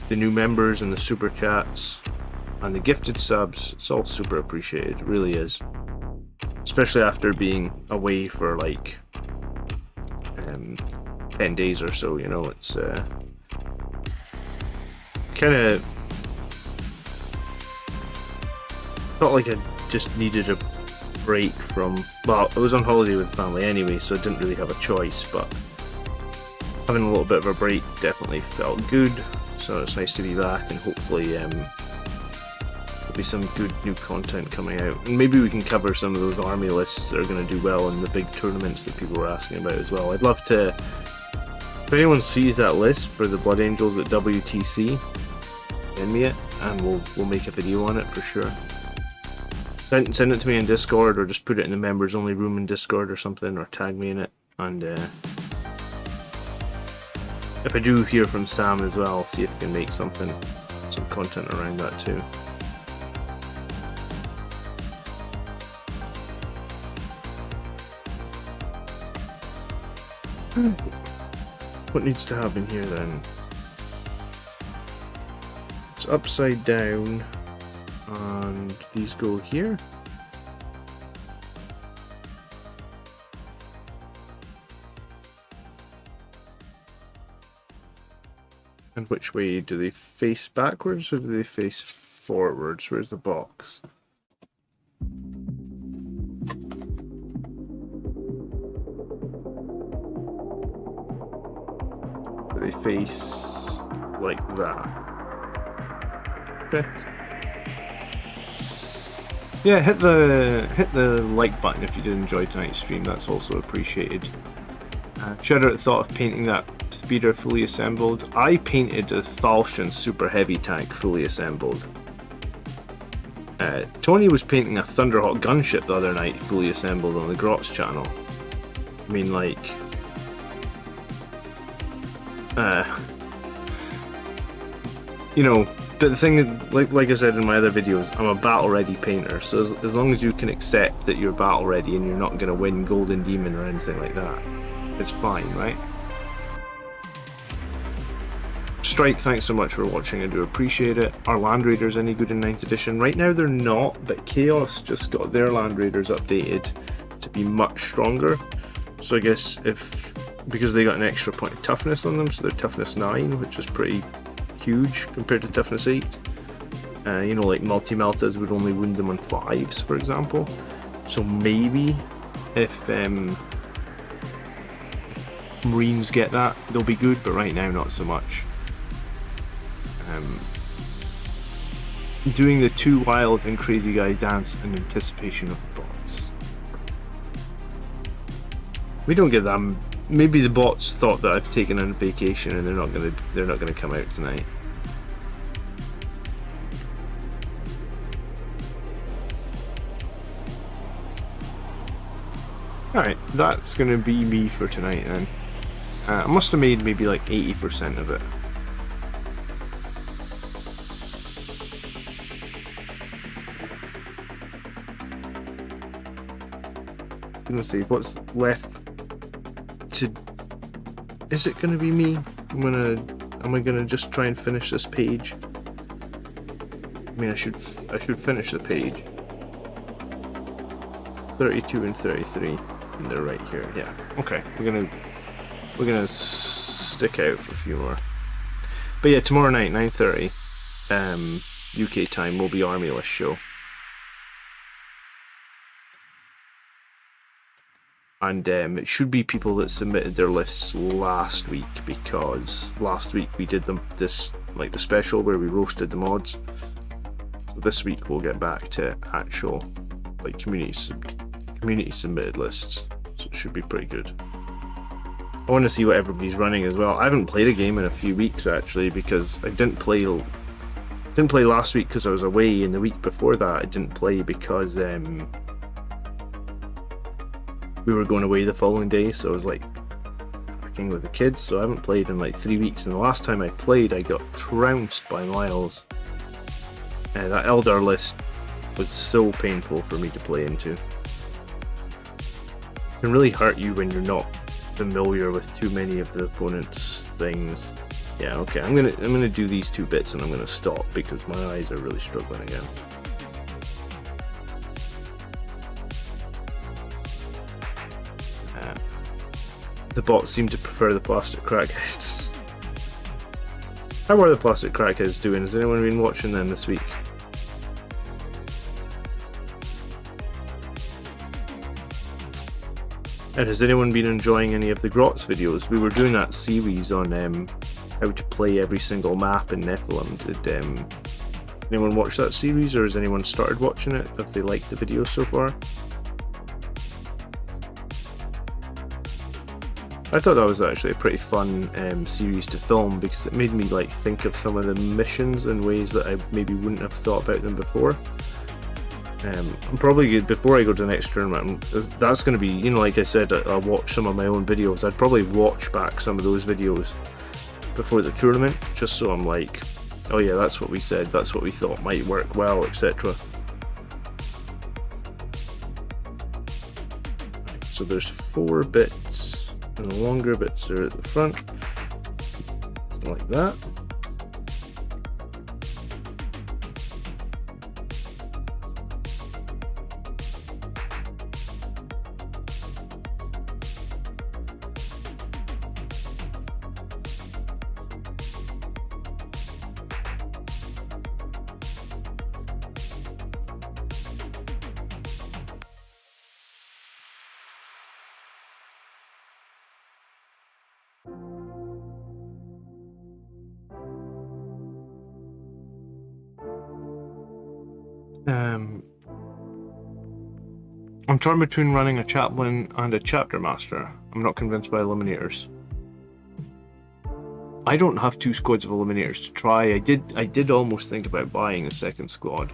S2: the new members and the super chats and the gifted subs. It's all super appreciated, it really is. Especially after being away for like 10 days or so, you know, it's kind of felt like I just needed a break from, well, I was on holiday with family anyway, so I didn't really have a choice, but having a little bit of a break definitely felt good, so it's nice to be back, and hopefully there'll be some good new content coming out, and maybe we can cover some of those army lists that are going to do well in the big tournaments that people were asking about as well. I'd love to, if anyone sees that list for the Blood Angels at WTC, send me it, and we'll make a video on it for sure. Send it to me in Discord, or just put it in the members only room in Discord or something, or tag me in it, and if I do hear from Sam as well, I'll see if I can make some content around that too. What needs to happen here then? It's upside down, and these go here. And which way do they face, backwards or do they face forwards? Where's the box? Do they face like that? Okay. Yeah, hit the like button if you did enjoy tonight's stream. That's also appreciated. Cheddar thought of painting that speeder fully assembled. I painted a Thalshan super heavy tank fully assembled. Tony was painting a Thunderhawk gunship the other night fully assembled on the Grotz channel. I mean, like, you know, but the thing is, like I said in my other videos, I'm a battle ready painter, so as long as you can accept that you're battle ready and you're not going to win Golden Demon or anything like that, it's fine, right? Strike, thanks so much for watching, I do appreciate it. Are Land Raiders any good in 9th edition? Right now they're not, but Chaos just got their Land Raiders updated to be much stronger. So I guess because they got an extra point of toughness on them, so they're toughness 9, which is pretty huge compared to toughness 8. You know, like multi-meltas would only wound them on 5s, for example. So maybe if Marines get that, they'll be good, but right now not so much. Doing the 2 wild and crazy guy dance in anticipation of bots. We don't get them. Maybe the bots thought that I've taken on vacation and they're not gonna come out tonight. Alright, that's gonna be me for tonight then. I must have made maybe like 80% of it. Let's see what's left to. Is it gonna be me? Am I gonna just try and finish this page? I mean, I should finish the page. 32 and 33, and they're right here. Yeah. Okay. We're gonna stick out for a few more. But yeah, tomorrow night, 9:30, UK time, will be Army List show. And it should be people that submitted their lists last week, because last week we did the special where we roasted the mods. So this week we'll get back to actual like community submitted lists. So it should be pretty good. I want to see what everybody's running as well. I haven't played a game in a few weeks actually, because I didn't play last week because I was away, and the week before that I didn't play because we were going away the following day, so I was like working with the kids, so I haven't played in like 3 weeks, and the last time I played I got trounced by Miles. That Eldar list was so painful for me to play into. It can really hurt you when you're not familiar with too many of the opponent's things. Yeah, okay, I'm gonna do these 2 bits and I'm gonna stop because my eyes are really struggling again. The bots seem to prefer the plastic crackheads. How are the plastic crackheads doing? Has anyone been watching them this week? And has anyone been enjoying any of the Grots videos? We were doing that series on how to play every single map in Nephilim. Did anyone watch that series, or has anyone started watching it? Have they liked the videos so far? I thought that was actually a pretty fun series to film, because it made me like think of some of the missions in ways that I maybe wouldn't have thought about them before. I'm probably, before I go to the next tournament, that's going to be, you know, like I said, I'll watch some of my own videos. I'd probably watch back some of those videos before the tournament, just so I'm like, oh yeah, that's what we said, that's what we thought might work well, etc. So there's 4 bits. And the longer bits are at the front, something like that. I'm torn between running a chaplain and a chapter master. I'm not convinced by eliminators. I don't have 2 squads of eliminators to try. I did almost think about buying a 2nd squad.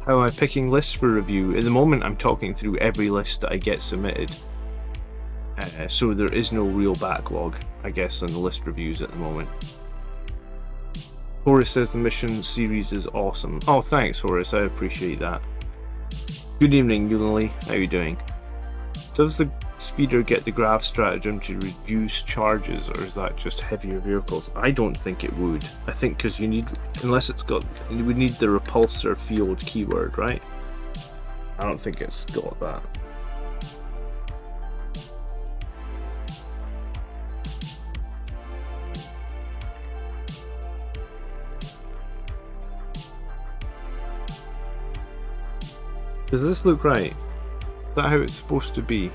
S2: How am I picking lists for review? At the moment, I'm talking through every list that I get submitted. So there is no real backlog, I guess, on the list reviews at the moment. Horace says the mission series is awesome. Oh, thanks, Horace. I appreciate that. Good evening, Yunali. How are you doing? Does the speeder get the grav stratagem to reduce charges, or is that just heavier vehicles? I don't think it would. I think because you need, unless it's got, you would need the repulsor field keyword, right? I don't think it's got that. Does this look right? Is that how it's supposed to be?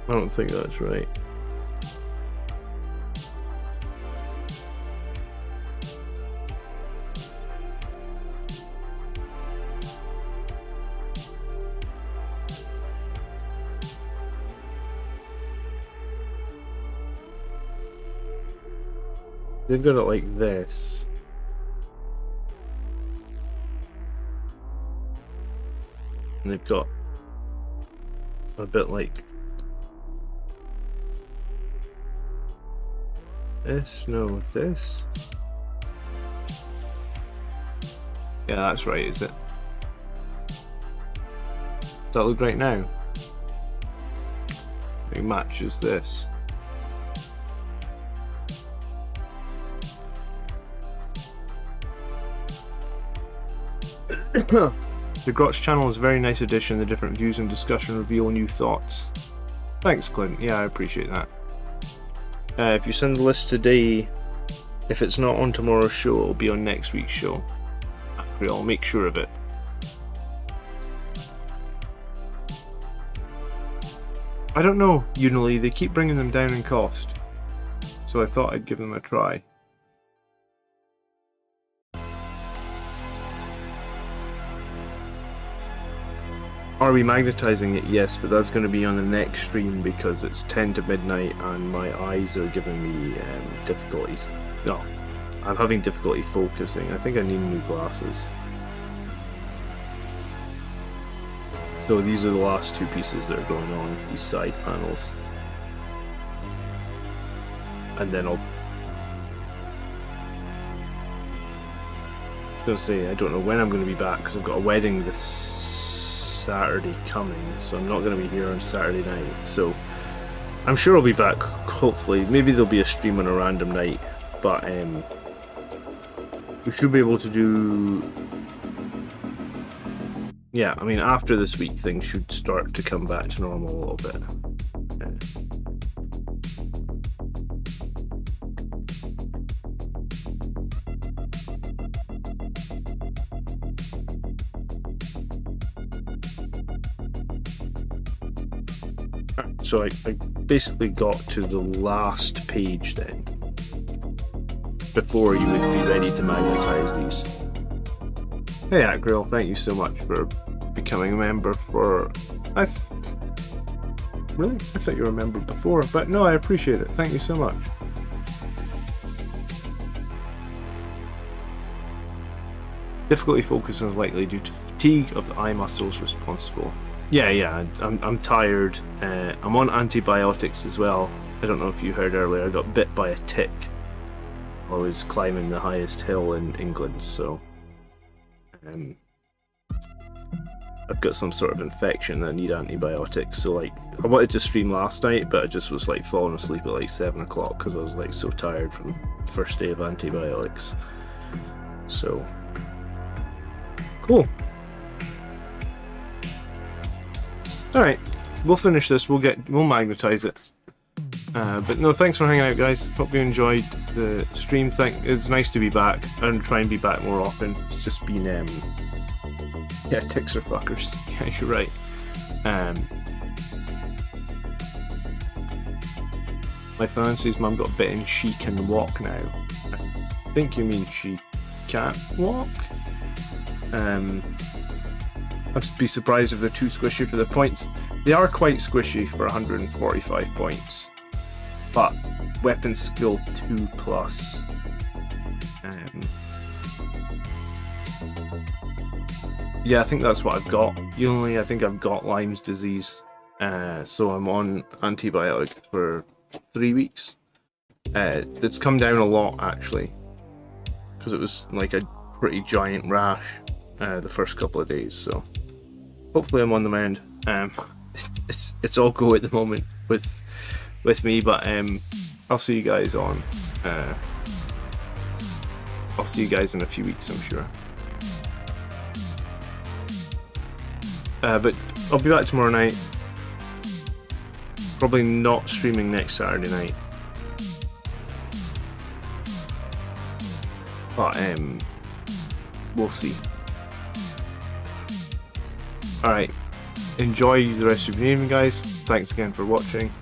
S2: I don't think that's right. They've got it like this. And they've got a bit like this. No, this. Yeah, that's right, is it? Does that look right now? It matches this. The Grotch channel is a very nice addition. The different views and discussion reveal new thoughts. Thanks, Clint. Yeah, I appreciate that. If you send the list today, if it's not on tomorrow's show, it'll be on next week's show. I'll make sure of it. I don't know, Unily. They keep bringing them down in cost, so I thought I'd give them a try. Are we magnetizing it? Yes, but that's going to be on the next stream because it's 10 to midnight and my eyes are giving me difficulties. No, I'm having difficulty focusing. I think I need new glasses. So these are the last two pieces that are going on, these side panels. And then I'll... I was going to say, I don't know when I'm going to be back because I've got a wedding this Saturday coming, so I'm not going to be here on Saturday night, so I'm sure I'll be back, hopefully. Maybe there'll be a stream on a random night, but we should be able to do... Yeah, I mean, after this week things should start to come back to normal a little bit. So I basically got to the last page then, before you would be ready to magnetize these. Hey Acryl, thank you so much for becoming a member for... Really? I thought you were a member before, but no, I appreciate it. Thank you so much. Difficulty focusing is likely due to fatigue of the eye muscles responsible. Yeah, I'm tired. I'm on antibiotics as well. I don't know if you heard earlier, I got bit by a tick while I was climbing the highest hill in England, so I've got some sort of infection that I need antibiotics. So like, I wanted to stream last night, but I just was like falling asleep at like 7 o'clock because I was like so tired from the first day of antibiotics. So, cool. Alright, we'll finish this, we'll magnetize it. But no, thanks for hanging out, guys. Hope you enjoyed the stream. It's nice to be back, and try and be back more often. It's just been, yeah, ticks are fuckers. Yeah, you're right. My fiance's mum got bitten, she can walk now. I think you mean she can't walk? I'd be surprised if they're too squishy for the points. They are quite squishy for 145 points, but weapon skill 2+. Yeah, I think that's what I've got. I think I've got Lyme's disease, so I'm on antibiotics for 3 weeks. It's come down a lot actually, because it was like a pretty giant rash the first couple of days. So hopefully I'm on the mend. It's all go at the moment with me, but I'll see you guys on. I'll see you guys in a few weeks, I'm sure. But I'll be back tomorrow night. Probably not streaming next Saturday night. But we'll see. Alright. Enjoy the rest of your evening, guys. Thanks again for watching.